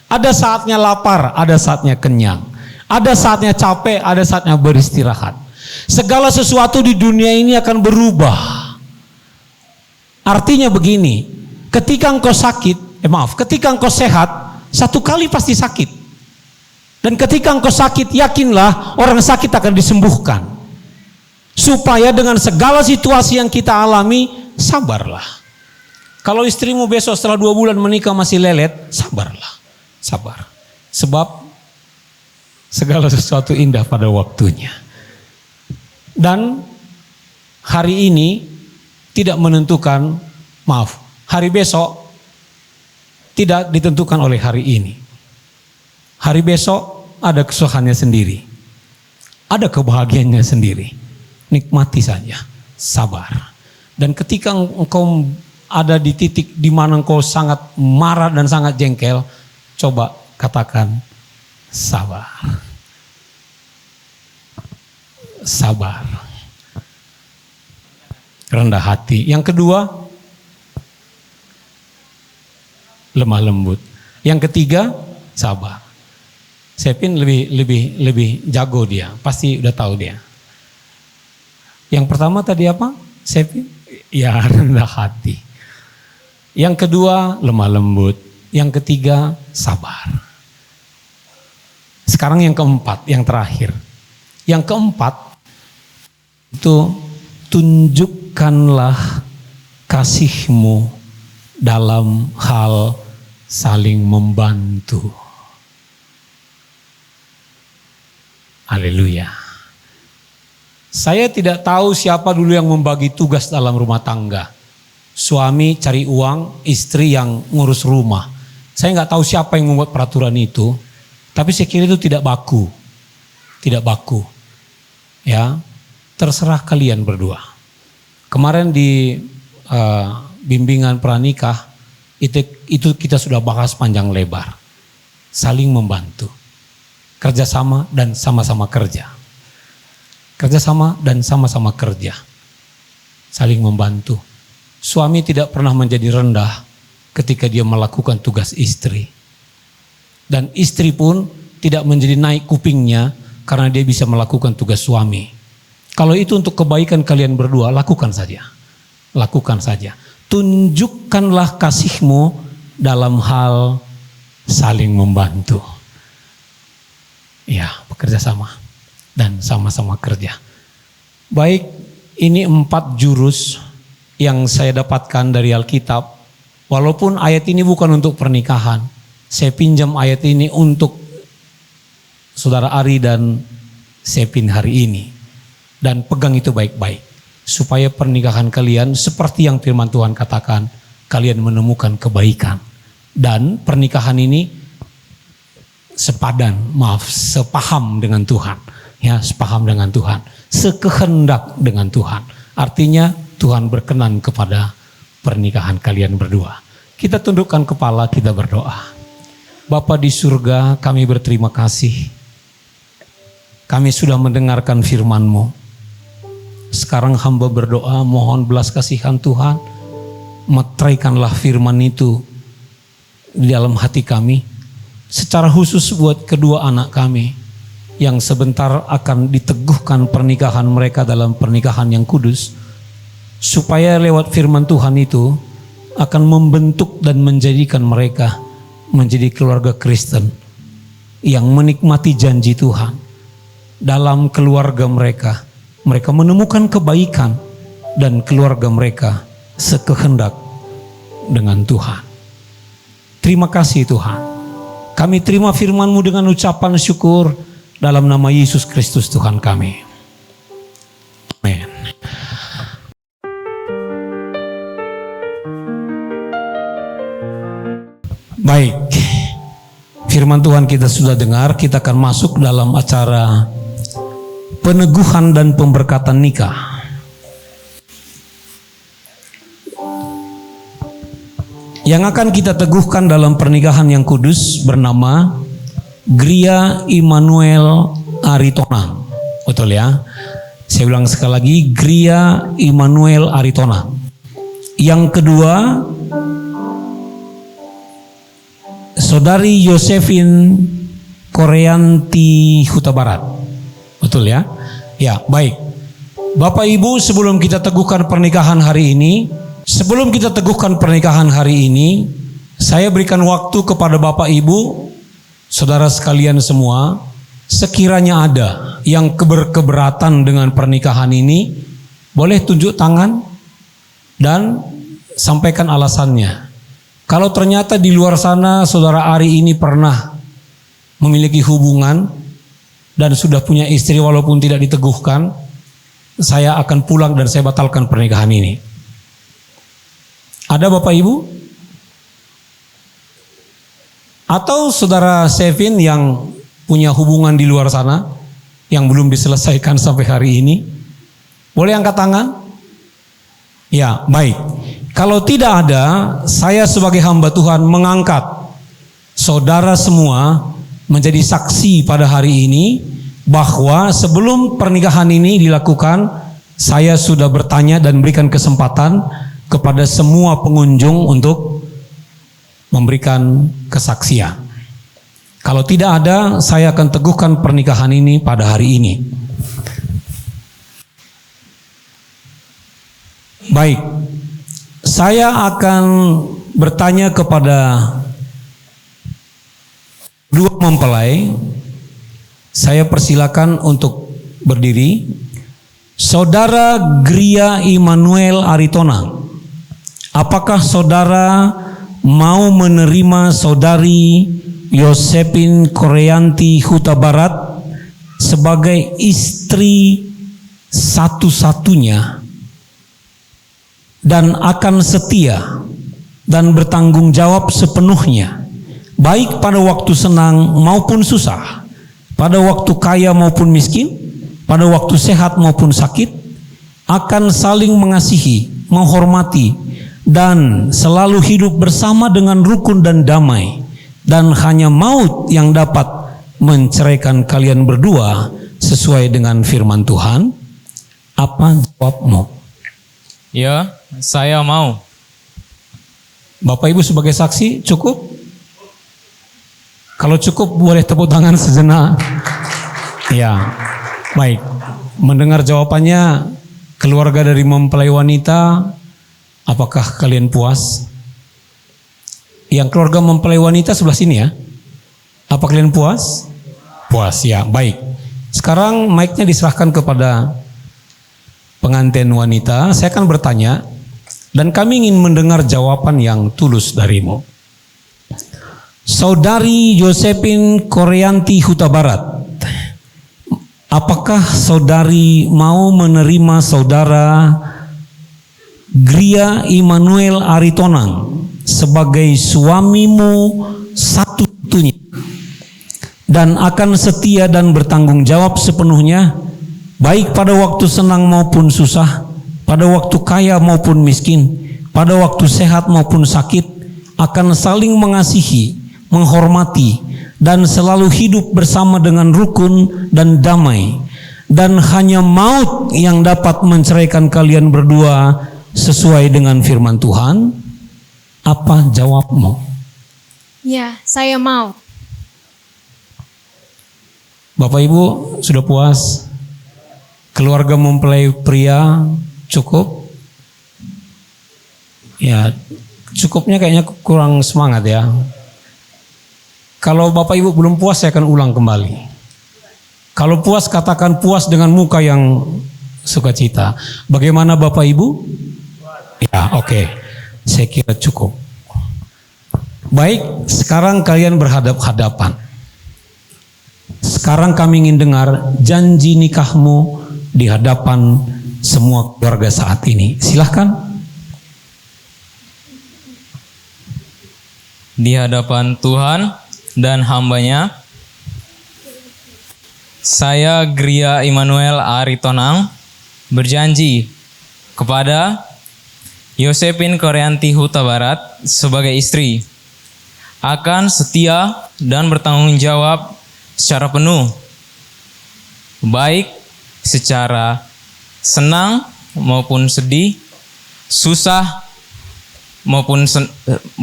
Ada saatnya lapar, ada saatnya kenyang. Ada saatnya capek, ada saatnya beristirahat. Segala sesuatu di dunia ini akan berubah. Artinya begini, ketika engkau sakit, ketika engkau sehat, satu kali pasti sakit. Dan ketika engkau sakit, yakinlah orang sakit akan disembuhkan. Supaya dengan segala situasi yang kita alami, sabarlah. Kalau istrimu besok setelah 2 bulan menikah masih lelet, sabarlah. Sabar. Sebab segala sesuatu indah pada waktunya. Dan hari ini tidak menentukan, hari besok tidak ditentukan oleh hari ini. Hari besok ada kesusahannya sendiri. Ada kebahagiaannya sendiri. Nikmati saja, sabar. Dan ketika engkau ada di titik di mana engkau sangat marah dan sangat jengkel, coba katakan sabar. Sabar. Rendah hati. Yang kedua, lemah lembut. Yang ketiga, sabar. Sepin lebih jago dia, pasti udah tahu dia. Yang pertama tadi apa? Sepin? Ya, rendah hati. Yang kedua, lemah lembut. Yang ketiga, sabar. Sekarang yang keempat, yang terakhir. Yang keempat, itu tunjukkanlah kasihmu dalam hal saling membantu. Haleluya. Saya tidak tahu siapa dulu yang membagi tugas dalam rumah tangga. Suami cari uang, istri yang ngurus rumah. Saya nggak tahu siapa yang membuat peraturan itu, tapi saya kira itu tidak baku, tidak baku. Ya, terserah kalian berdua. Kemarin di bimbingan pranikah itu kita sudah bahas panjang lebar, saling membantu, kerjasama dan sama-sama kerja, kerjasama dan sama-sama kerja, saling membantu. Suami tidak pernah menjadi rendah ketika dia melakukan tugas istri. Dan istri pun tidak menjadi naik kupingnya karena dia bisa melakukan tugas suami. Kalau itu untuk kebaikan kalian berdua, lakukan saja. Lakukan saja. Tunjukkanlah kasihmu dalam hal saling membantu. Ya, bekerja sama dan sama-sama kerja. Baik, ini 4 jurus yang saya dapatkan dari Alkitab. Walaupun ayat ini bukan untuk pernikahan, saya pinjam ayat ini untuk saudara Ari dan Sepin hari ini. Dan pegang itu baik-baik. Supaya pernikahan kalian seperti yang firman Tuhan katakan, kalian menemukan kebaikan. Dan pernikahan ini sepaham dengan Tuhan. Ya, sepaham dengan Tuhan. Sekehendak dengan Tuhan. Artinya Tuhan berkenan kepada pernikahan kalian berdua. Kita tundukkan kepala, kita berdoa. Bapa di surga, kami berterima kasih. Kami sudah mendengarkan firman-Mu. Sekarang hamba berdoa, mohon belas kasihan Tuhan. Meteraikanlah firman itu di dalam hati kami. Secara khusus buat kedua anak kami yang sebentar akan diteguhkan pernikahan mereka dalam pernikahan yang kudus. Supaya lewat firman Tuhan itu akan membentuk dan menjadikan mereka menjadi keluarga Kristen yang menikmati janji Tuhan. Dalam keluarga mereka, mereka menemukan kebaikan dan keluarga mereka sekehendak dengan Tuhan. Terima kasih Tuhan. Kami terima firman-Mu dengan ucapan syukur dalam nama Yesus Kristus Tuhan kami. Amin. Baik, firman Tuhan kita sudah dengar. Kita akan masuk dalam acara peneguhan dan pemberkatan nikah. Yang akan kita teguhkan dalam pernikahan yang kudus bernama Gria Immanuel Aritonang. Betul ya? Saya ulang sekali lagi, Gria Immanuel Aritonang. Yang kedua, Saudari Josephine Koreanti Huta Barat. Betul ya? Ya, baik. Bapak Ibu, sebelum kita teguhkan pernikahan hari ini, saya berikan waktu kepada Bapak Ibu, saudara sekalian semua, sekiranya ada yang keberatan dengan pernikahan ini, boleh tunjuk tangan dan sampaikan alasannya. Kalau ternyata di luar sana saudara Ari ini pernah memiliki hubungan dan sudah punya istri walaupun tidak diteguhkan, saya akan pulang dan saya batalkan pernikahan ini. Ada Bapak Ibu? Atau saudara Sevin yang punya hubungan di luar sana yang belum diselesaikan sampai hari ini? Boleh angkat tangan? Ya, baik. Kalau tidak ada, saya sebagai hamba Tuhan mengangkat saudara semua menjadi saksi pada hari ini bahwa sebelum pernikahan ini dilakukan, saya sudah bertanya dan berikan kesempatan kepada semua pengunjung untuk memberikan kesaksian. Kalau tidak ada, saya akan teguhkan pernikahan ini pada hari ini. Baik, saya akan bertanya kepada dua mempelai. Saya persilakan untuk berdiri. Saudara Gria Immanuel Aritonang, apakah saudara mau menerima saudari Josephine Koreanti Huta Barat sebagai istri satu-satunya dan akan setia dan bertanggung jawab sepenuhnya, baik pada waktu senang maupun susah, pada waktu kaya maupun miskin, pada waktu sehat maupun sakit, akan saling mengasihi, menghormati, dan selalu hidup bersama dengan rukun dan damai, dan hanya maut yang dapat menceraikan kalian berdua sesuai dengan firman Tuhan? Apa jawabmu? Ya, saya mau. Bapak Ibu sebagai saksi cukup? Kalau cukup boleh tepuk tangan sejenak. Ya, baik. Mendengar jawabannya keluarga dari mempelai wanita, apakah kalian puas? Yang keluarga mempelai wanita sebelah sini ya. Apa kalian puas? Puas ya, baik. Sekarang mic-nya diserahkan kepada pengantin wanita. Saya akan bertanya dan kami ingin mendengar jawaban yang tulus darimu. Saudari Josephine Koreanti Huta Barat, apakah saudari mau menerima saudara Gria Immanuel Aritonang sebagai suamimu satu-satunya dan akan setia dan bertanggung jawab sepenuhnya, baik pada waktu senang maupun susah, pada waktu kaya maupun miskin, pada waktu sehat maupun sakit, akan saling mengasihi, menghormati, dan selalu hidup bersama dengan rukun dan damai, dan hanya maut yang dapat menceraikan kalian berdua sesuai dengan firman Tuhan? Apa jawabmu? Ya, saya mau. Bapak Ibu sudah puas? Keluarga mempelai pria cukup? Ya, cukupnya kayaknya kurang semangat ya. Kalau Bapak Ibu belum puas, saya akan ulang kembali. Kalau puas, katakan puas dengan muka yang sukacita. Bagaimana Bapak Ibu? Ya, oke. Saya kira cukup. Baik, sekarang kalian berhadap-hadapan. Sekarang kami ingin dengar janji nikahmu di hadapan semua keluarga saat ini. Silahkan. Di hadapan Tuhan dan hambanya, saya Gria Immanuel Aritonang berjanji kepada Yosephine Koreanti Huta Barat sebagai istri akan setia dan bertanggung jawab secara penuh, baik secara senang maupun sedih, susah maupun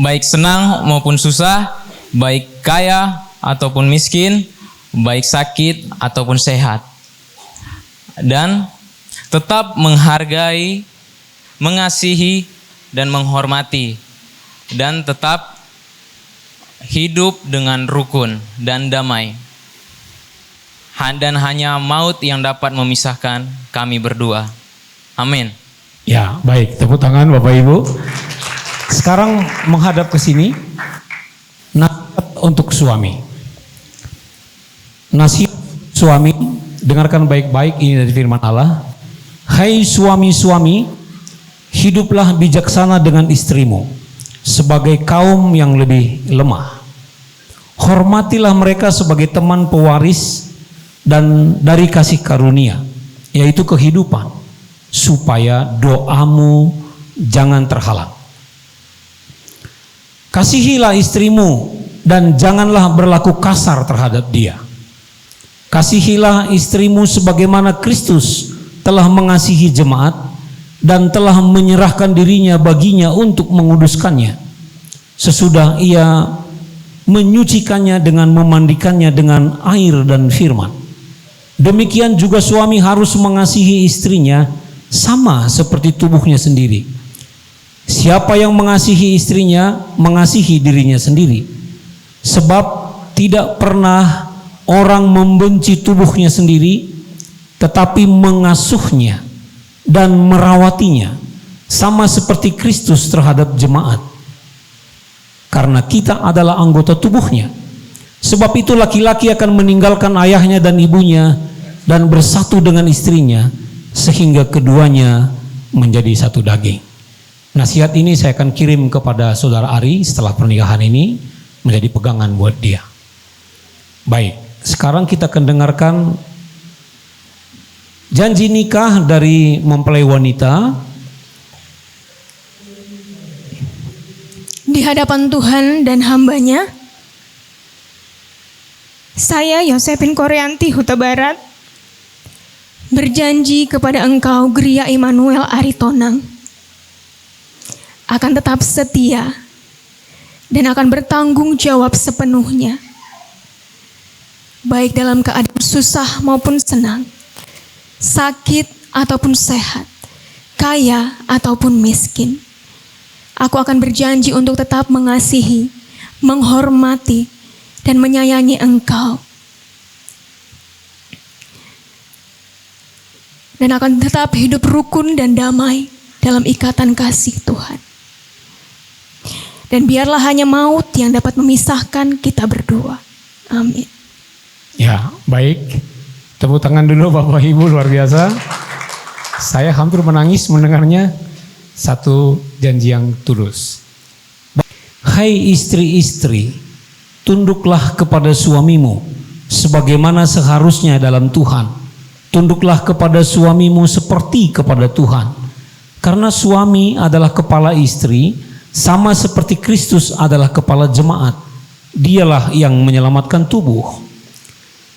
baik senang maupun susah, baik kaya ataupun miskin, baik sakit ataupun sehat, dan tetap menghargai, mengasihi, dan menghormati, dan tetap hidup dengan rukun dan damai. Dan hanya maut yang dapat memisahkan kami berdua. Amin. Ya, baik. Tepuk tangan Bapak Ibu. Sekarang menghadap ke sini. Nasihat untuk suami. Nasihat suami, dengarkan baik-baik, ini dari firman Allah. Hai suami-suami, hiduplah bijaksana dengan istrimu sebagai kaum yang lebih lemah. Hormatilah mereka sebagai teman pewaris dan dari kasih karunia, yaitu kehidupan, supaya doamu jangan terhalang. Kasihilah istrimu dan janganlah berlaku kasar terhadap dia. Kasihilah istrimu sebagaimana Kristus telah mengasihi jemaat dan telah menyerahkan dirinya baginya untuk menguduskannya, sesudah ia menyucikannya dengan memandikannya dengan air dan firman. Demikian juga suami harus mengasihi istrinya sama seperti tubuhnya sendiri. Siapa yang mengasihi istrinya, mengasihi dirinya sendiri. Sebab tidak pernah orang membenci tubuhnya sendiri, tetapi mengasuhnya dan merawatinya, sama seperti Kristus terhadap jemaat. Karena kita adalah anggota tubuhnya. Sebab itu laki-laki akan meninggalkan ayahnya dan ibunya dan bersatu dengan istrinya, sehingga keduanya menjadi satu daging. Nasihat ini saya akan kirim kepada Saudara Ari setelah pernikahan ini, menjadi pegangan buat dia. Baik, sekarang kita akan dengarkan janji nikah dari mempelai wanita. Di hadapan Tuhan dan hambanya, saya Yosephine Koreanti Huta Barat berjanji kepada engkau Gria Immanuel Aritonang akan tetap setia dan akan bertanggung jawab sepenuhnya, baik dalam keadaan susah maupun senang, sakit ataupun sehat, kaya ataupun miskin. Aku akan berjanji untuk tetap mengasihi, menghormati, dan menyayangi engkau. Dan akan tetap hidup rukun dan damai dalam ikatan kasih Tuhan. Dan biarlah hanya maut yang dapat memisahkan kita berdua. Amin. Ya, baik. Tepuk tangan dulu Bapak Ibu, luar biasa. Saya hampir menangis mendengarnya. Satu janji yang tulus. Hai istri-istri, tunduklah kepada suamimu sebagaimana seharusnya dalam Tuhan. Tunduklah kepada suamimu seperti kepada Tuhan. Karena suami adalah kepala istri, sama seperti Kristus adalah kepala jemaat. Dialah yang menyelamatkan tubuh.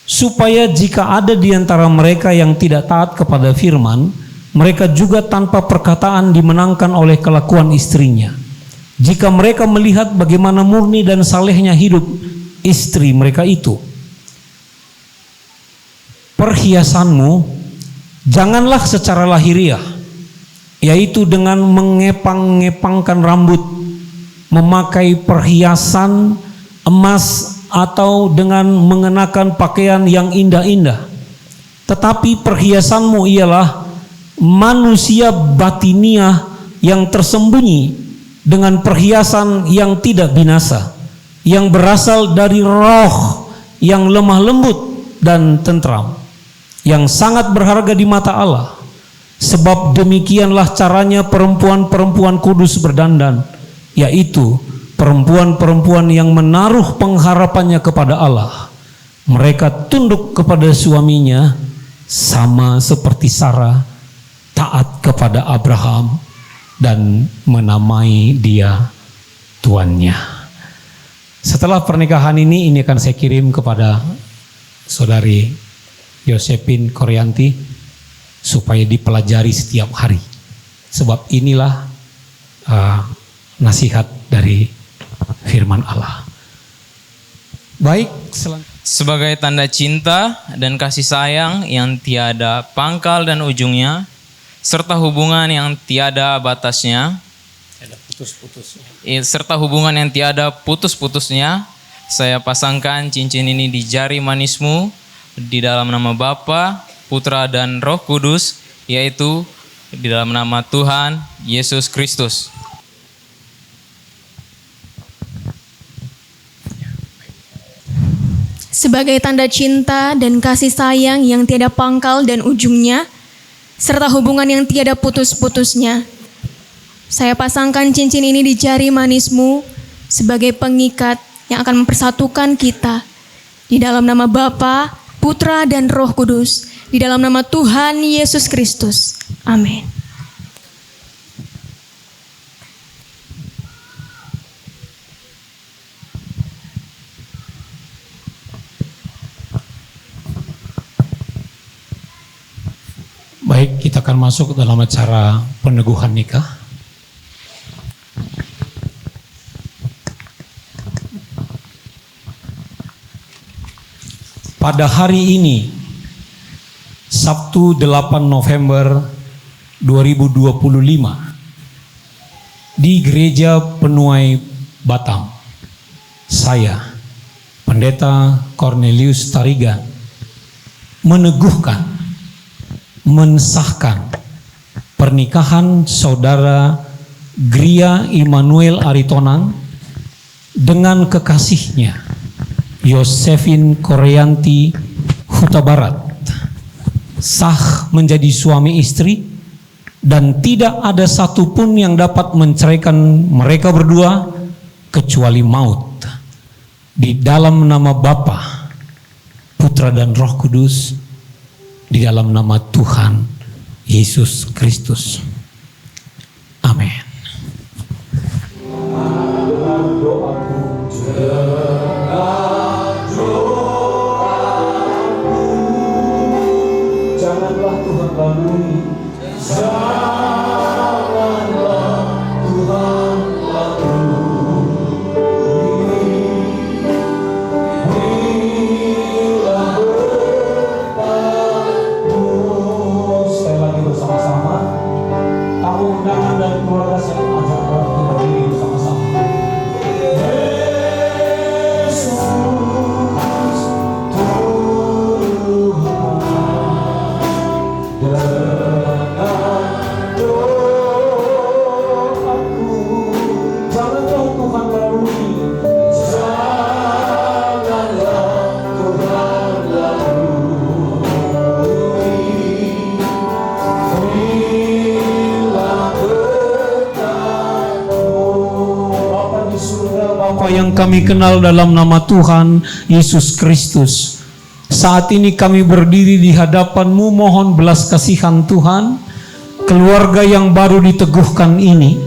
Supaya jika ada di antara mereka yang tidak taat kepada firman, mereka juga tanpa perkataan dimenangkan oleh kelakuan istrinya. Jika mereka melihat bagaimana murni dan salehnya hidup istri mereka itu. Perhiasanmu janganlah secara lahiriah, yaitu dengan mengepang-ngepangkan rambut memakai perhiasan emas atau dengan mengenakan pakaian yang indah-indah. Tetapi perhiasanmu ialah manusia batiniah yang tersembunyi dengan perhiasan yang tidak binasa, yang berasal dari roh yang lemah lembut dan tentram, yang sangat berharga di mata Allah. Sebab demikianlah caranya perempuan-perempuan kudus berdandan, yaitu perempuan-perempuan yang menaruh pengharapannya kepada Allah. Mereka tunduk kepada suaminya sama seperti Sarah taat kepada Abraham dan menamai dia tuannya. Setelah pernikahan ini akan saya kirim kepada saudari Josephine Koryanti supaya dipelajari setiap hari. Sebab inilah nasihat dari firman Allah. Baik, Sebagai tanda cinta dan kasih sayang yang tiada pangkal dan ujungnya, serta hubungan yang tiada batasnya, serta hubungan yang tiada putus-putusnya, saya pasangkan cincin ini di jari manismu di dalam nama Bapa, Putra dan Roh Kudus, yaitu di dalam nama Tuhan Yesus Kristus. Sebagai tanda cinta dan kasih sayang yang tiada pangkal dan ujungnya, serta hubungan yang tiada putus-putusnya, saya pasangkan cincin ini di jari manismu sebagai pengikat yang akan mempersatukan kita di dalam nama Bapa, Putra dan Roh Kudus, di dalam nama Tuhan Yesus Kristus. Amin. Baik, kita akan masuk dalam acara peneguhan nikah. Pada hari ini, Sabtu 8 November 2025, di Gereja Penuai Batam, saya, Pendeta Cornelius Tarigan, meneguhkan, mensahkan pernikahan saudara Gria Immanuel Aritonang dengan kekasihnya Josephine Koryanti Huta Barat, sah menjadi suami istri, dan tidak ada satupun yang dapat menceraikan mereka berdua kecuali maut. Di dalam nama Bapa, Putra dan Roh Kudus, di dalam nama Tuhan Yesus Kristus. Amin. Janganlah Tuhan lalui, janganlah Tuhan lalui. Undangan dan keluarga saya ajak kita berdiri bersama-sama. Yesus Tuhan, dengan doaku, janganlah Tuhan lalui, janganlah Tuhan lalui. Bapa yang kami kenal dalam nama Tuhan Yesus Kristus, saat ini kami berdiri di hadapan-Mu, mohon belas kasihan Tuhan. Keluarga yang baru diteguhkan ini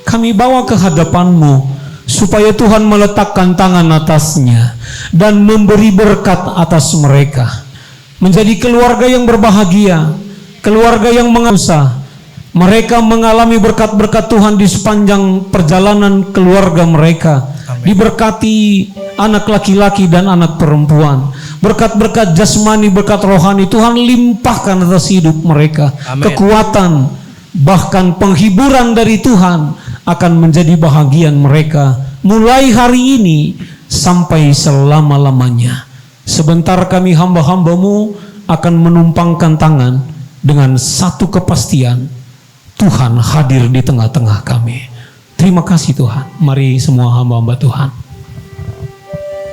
kami bawa ke hadapan-Mu, supaya Tuhan meletakkan tangan atasnya dan memberi berkat atas mereka, menjadi keluarga yang berbahagia, keluarga yang mengasah. Mereka mengalami berkat-berkat Tuhan di sepanjang perjalanan keluarga mereka. Amin. Diberkati anak laki-laki dan anak perempuan. Berkat-berkat jasmani, berkat rohani Tuhan limpahkan atas hidup mereka. Amin. Kekuatan, bahkan penghiburan dari Tuhan akan menjadi bahagian mereka mulai hari ini sampai selama-lamanya. Sebentar kami hamba-hambamu akan menumpangkan tangan dengan satu kepastian, Tuhan hadir di tengah-tengah kami. Terima kasih Tuhan. Mari semua hamba-hamba Tuhan.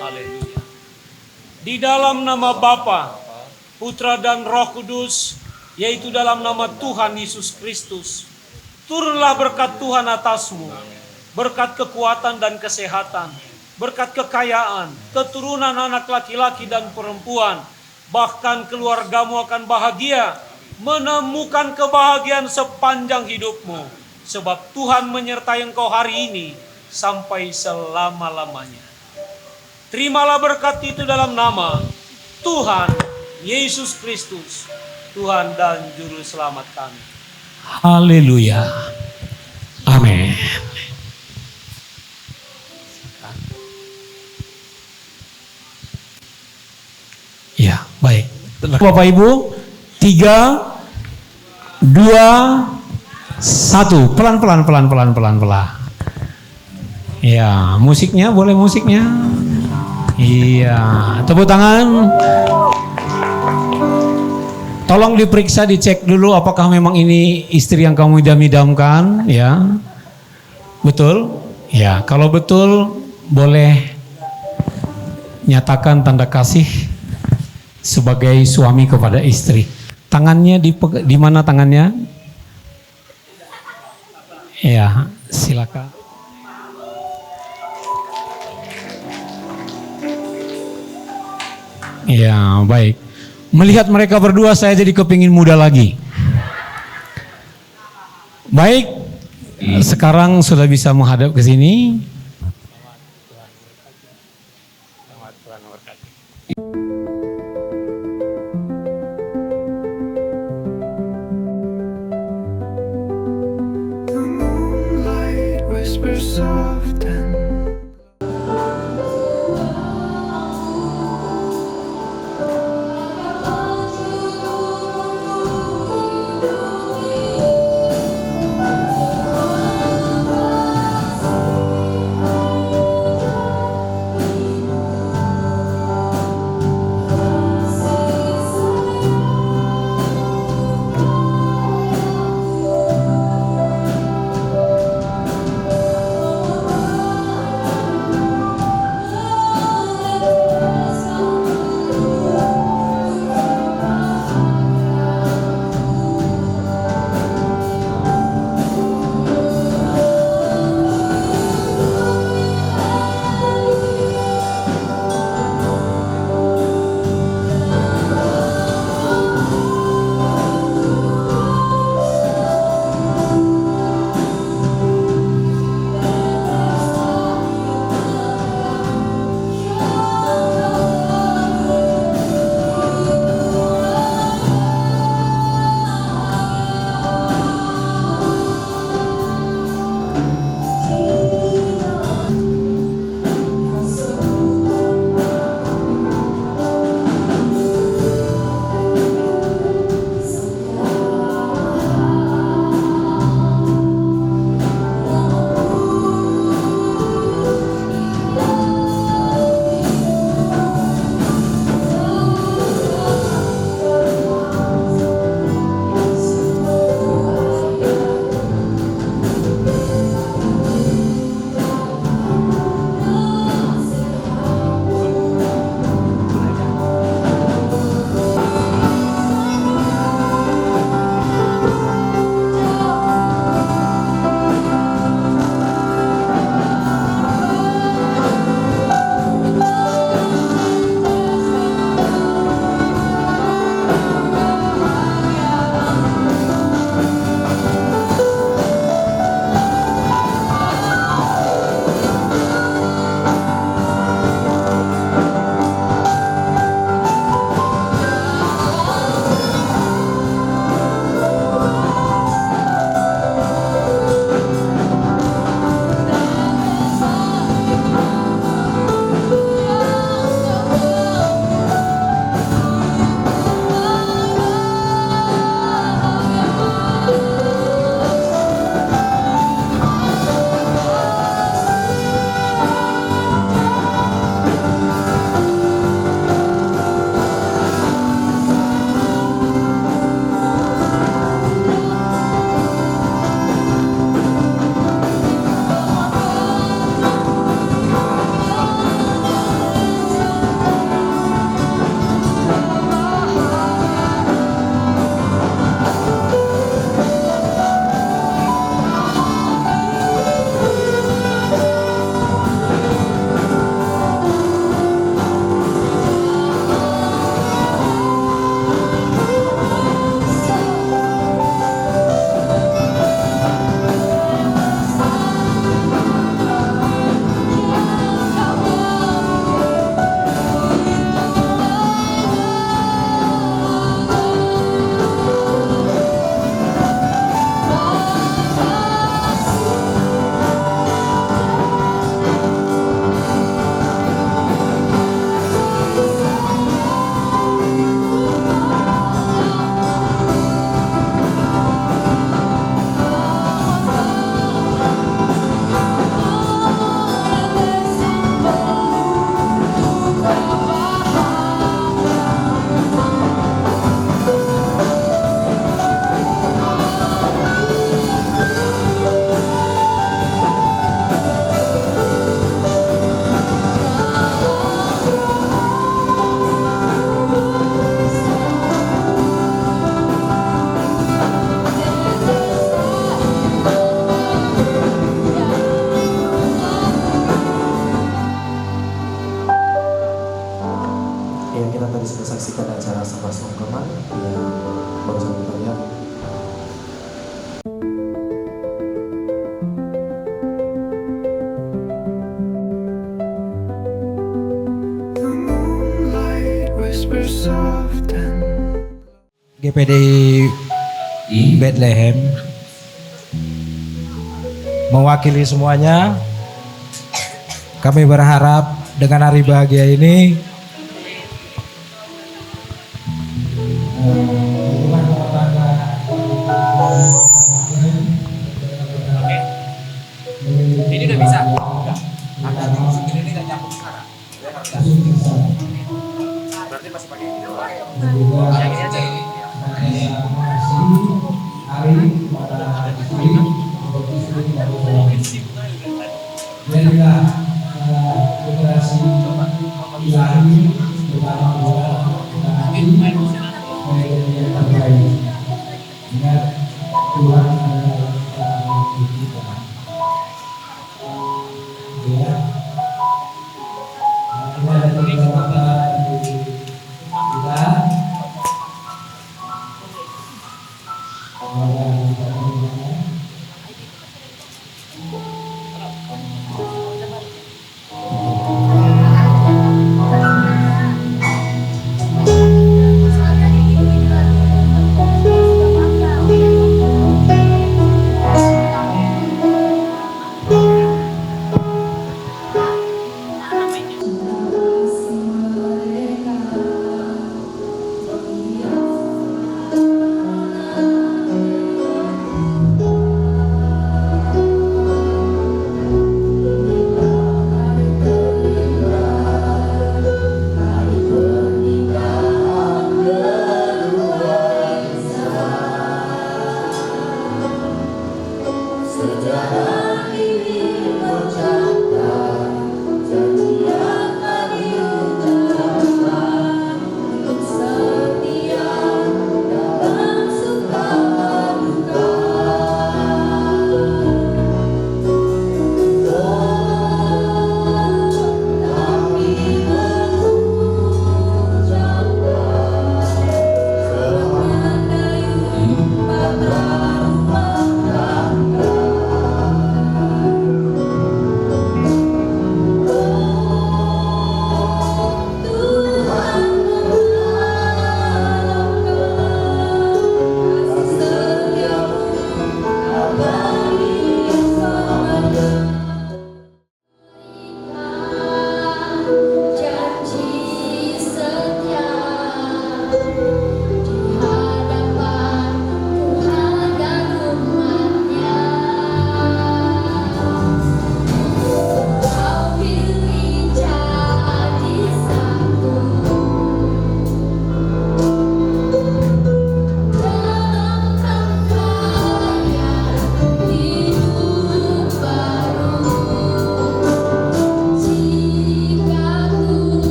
Haleluya. Di dalam nama Bapa, Putra dan Roh Kudus, yaitu dalam nama Tuhan Yesus Kristus, turunlah berkat Tuhan atasmu, berkat kekuatan dan kesehatan, berkat kekayaan, keturunan anak laki-laki dan perempuan, bahkan keluargamu akan bahagia, menemukan kebahagiaan sepanjang hidupmu, sebab Tuhan menyertai engkau hari ini sampai selama-lamanya. Terimalah berkat itu dalam nama Tuhan Yesus Kristus, Tuhan dan Juru Selamat kami. Haleluya. Amin. Ya, baik. Bapak Ibu, 3, 2, 1. Pelan-pelan. Ya, musiknya boleh musiknya. Iya, tepuk tangan. Tolong diperiksa, dicek dulu apakah memang ini istri yang kamu idam-idamkan, ya. Betul? Ya, kalau betul boleh nyatakan tanda kasih sebagai suami kepada istri. Tangannya di mana tangannya? Ya, silakan. Ya, baik. Melihat mereka berdua saya jadi kepingin muda lagi. Baik, sekarang sudah bisa menghadap ke sini. yang kita tadi sudah saksikan acara Sapa Sungkeman yang barusan kita lihat. GPD Bethlehem mewakili semuanya, kami berharap dengan hari bahagia ini Ini udah bisa. Berarti masih pakai ini. Yang ini aja.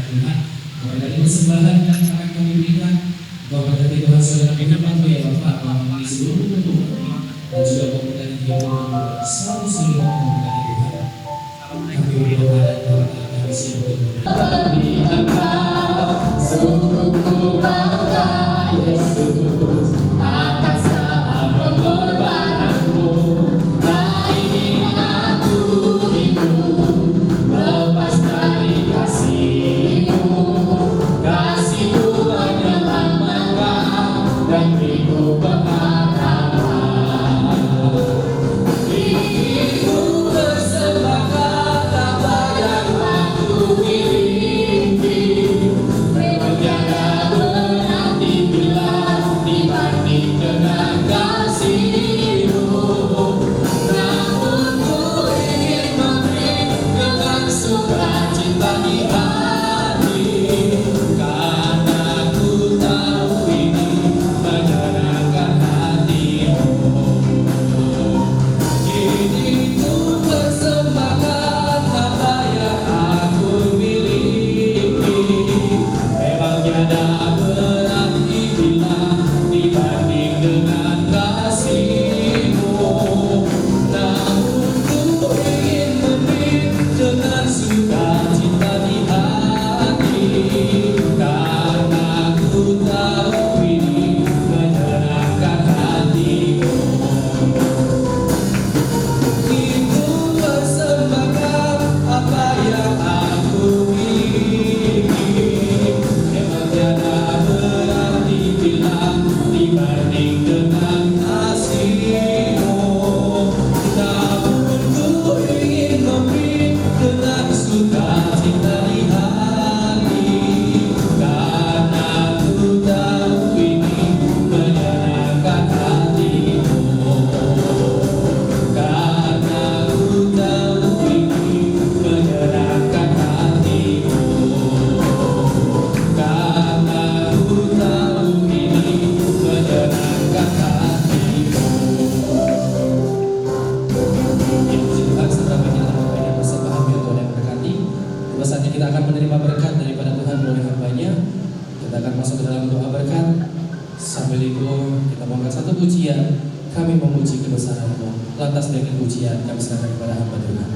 Tuhan. Maka dari persembahan yang akan kami berikan, Bapak dari Tuhan saudara firman ya Bapak telah memenuhi seluruh kebutuhan kami dan juga Bapak dari dia untuk selalu memberkati Tuhan. Kami berdoa dan doa kami siap berdoa. Di Engkau sungguh bangga Yesus atas segala pengorbananmu. Tak ingin aku hidup lepas dari kasih-Mu. Kasih-Mu menyelamatkan dan hidup berharapan. Diriku persembahkan apa yang aku miliki. Memang tiada berarti bila dibanding dengan kasih-Mu. Namun ku ingin memberi dengan sukacita di hati, karena ku tahu ini menyenangkan hati-Mu. Kini ku persembahkan apa yang aku miliki. Memang tiada berarti bila dibanding dengan kasih-Mu. Namun ku ingin memberi dengan sukacita di hati, karena ku tahu ini menyenangkan hati-Mu. Ku persembahkan apa yang aku miliki. Memang tiada berarti bila dibanding dengan kasih-Mu. Namun ku ingin memberi dengan sukacita di hati, karena ku tahu ini menyenangkan hati-Mu. Karena ku tahu ini menyenangkan hati-Mu. Karena ku tahu ini menyenangkan hati-Mu. Ya, puji Tuhan, setelah banyak persembahan biar Tuhan yang berkati. Pada saatnya kita akan menerima berkat daripada Tuhan melalui hamba-Nya. Kita akan masuk ke dalam doa berkat. Sambil itu kita mengangkat satu pujian. Kami memuji kebesaran-Mu. Lantas dengan pujian kami serahkan kepada hamba Tuhan.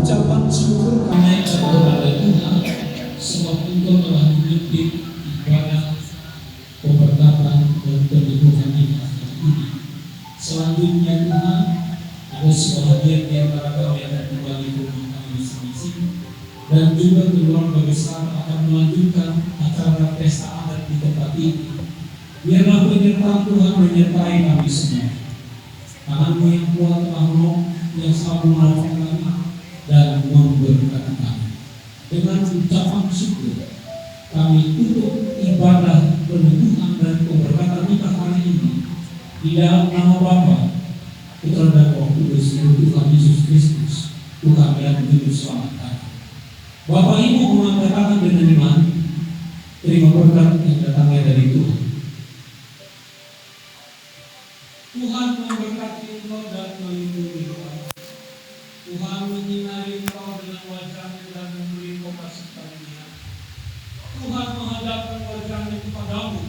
Ucapan syukur kami kepada Tuhan sebab Engkau telah memimpin ibadah pemberkatan dan penyembuhan ini. Selanjutnya Tuhan, ada sebahagian di antara kami yang akan kembali ke rumah kami masing-masing, dan juga keluarga besar akan melanjutkan acara pesta adat di tempat ini. Biarlah penyertaan Tuhan menyertai kami semua. Tangan-Mu yang kuat telah menolong, yang selalu menolong kami dan memberkati kami. Dengan ucapan syukur, kami tutup ibadah penyembuhan dan pemberkatan kita hari ini di dalam nama Bapa, Putra dan Roh Kudus, Tuhan Yesus Kristus, Tuhan yang juru selamat kami. Bapak Ibu mengangkat tangan dengan iman, terima berkat yang datangnya dari Tuhan. Tuhan memberkati engkau dan melindungi engkau. Tuhan menyinari engkau dengan wajah-Nya dan memberi engkau kasih karunia. Tuhan menghadapkan wajah-Nya kepadamu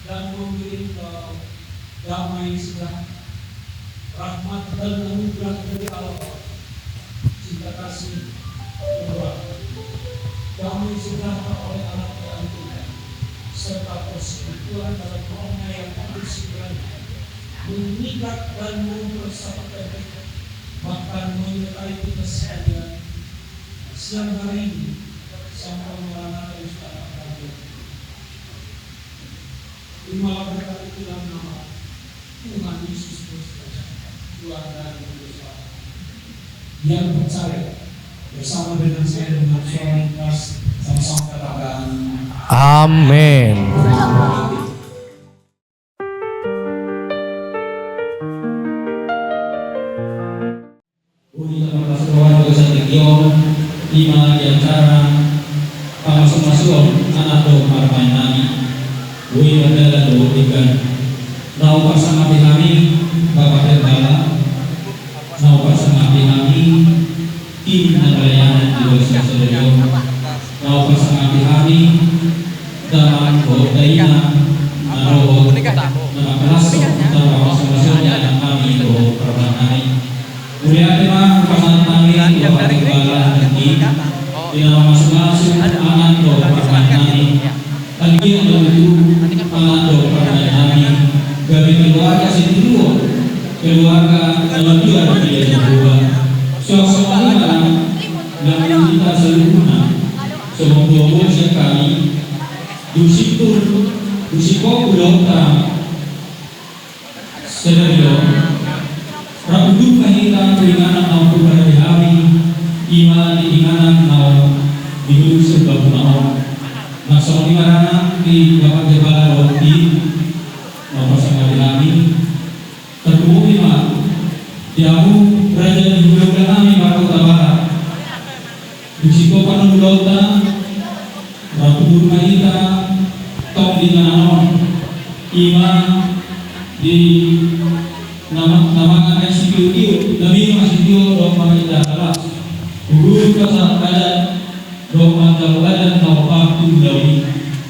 dan memberi engkau damai sejahtera. Rahmat dan anugerah dari Allah, cinta kasih, kekuatan, damai sejahtera oleh anak dan Tuhan, serta persekutuan dalam Roh-Nya yang kudus segalanya, mengikat dan mempersatukan kita bahkan menyertai kita sekalian siang hari ini sampai Maranatha Istana Kerajaan. Terimalah berkat itu dalam nama Tuhan Yesus Kristus, Tuhan dari Yerusalem, yang percaya bersama dengan saya dengan suara keras sama-sama katakan Amin. di mana di antara pamasuk-masuk anak doh marmain nami woi adalah doh ikan nau pasangan kami bapak terkala nau pasangan kami tim pelayanan di Desa Sedoyo nau pasangan kami dalam doh daina nau nama kelas dalam pamasuk-masuknya anak kami doh perbanani kemudian tema pasangan kami bapak terkala di dalam masing-masing anak doa permainan lagi untuk anak doa permainan bagi keluarga sendiri keluarga dalam juga di dua suasana dan kita seluruhnya semua dua sekali dusiko udota sedario rabu kahita keringanan maupun pada hari iman di imanan mau dihidup sebuah pulau masuk di mana di bapak jebala roti mau bersama kami terhubung lima jauh raja di bulan kami bapak Barat di situ panu lautan ratu burma kita tong di nanon iman di nama SPU demi masih dong kita alas guru kasar ada doa dan taubat tudawi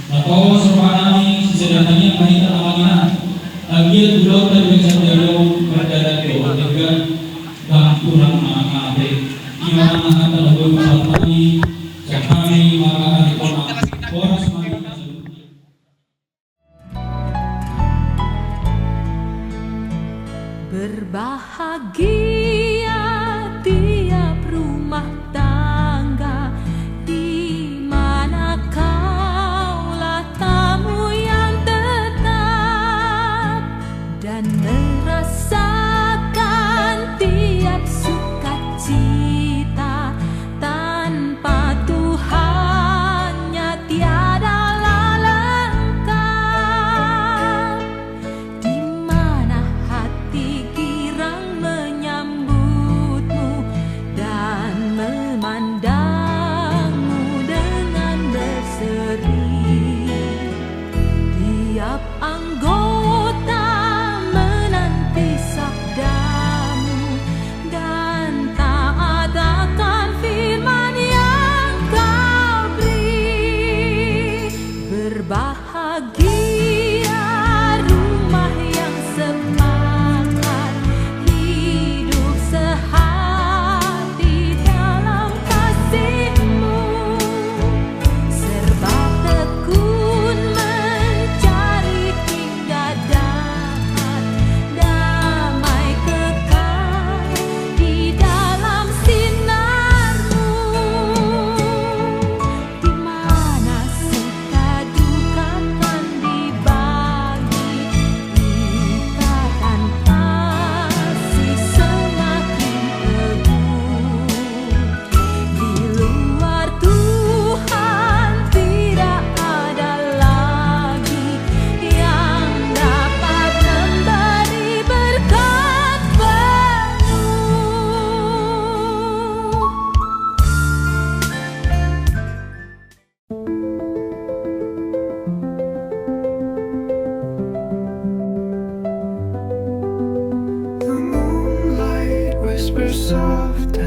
atau serpanami sesederhananya mahita amanina agia dulu dari sadaro berdada doa dengan dan kurang mengade iman kata lebih kami kami maka dikona orang semuanya berbahagia tiap rumah tangga di mana kaulah tamu yang tetap dan merasakan tiap sukacita tanpa Tuhannya tiadalah lengkap di mana hati girang menyambutmu dan memandangmu dengan berseri tiap anggota menanti sabdamu dan taat akan firman yang kau beri berbahagia rumah yang sepakat hidup sehati dalam kasih-Mu serba tekun mencari hingga dapat damai kekal di dalam sinar-Mu di mana suka duka kan dibagi ikatan kasih semakin teguh di luar Tuhan tidak ada lagi yang dapat memberi berkat penuh. The moonlight whispers soft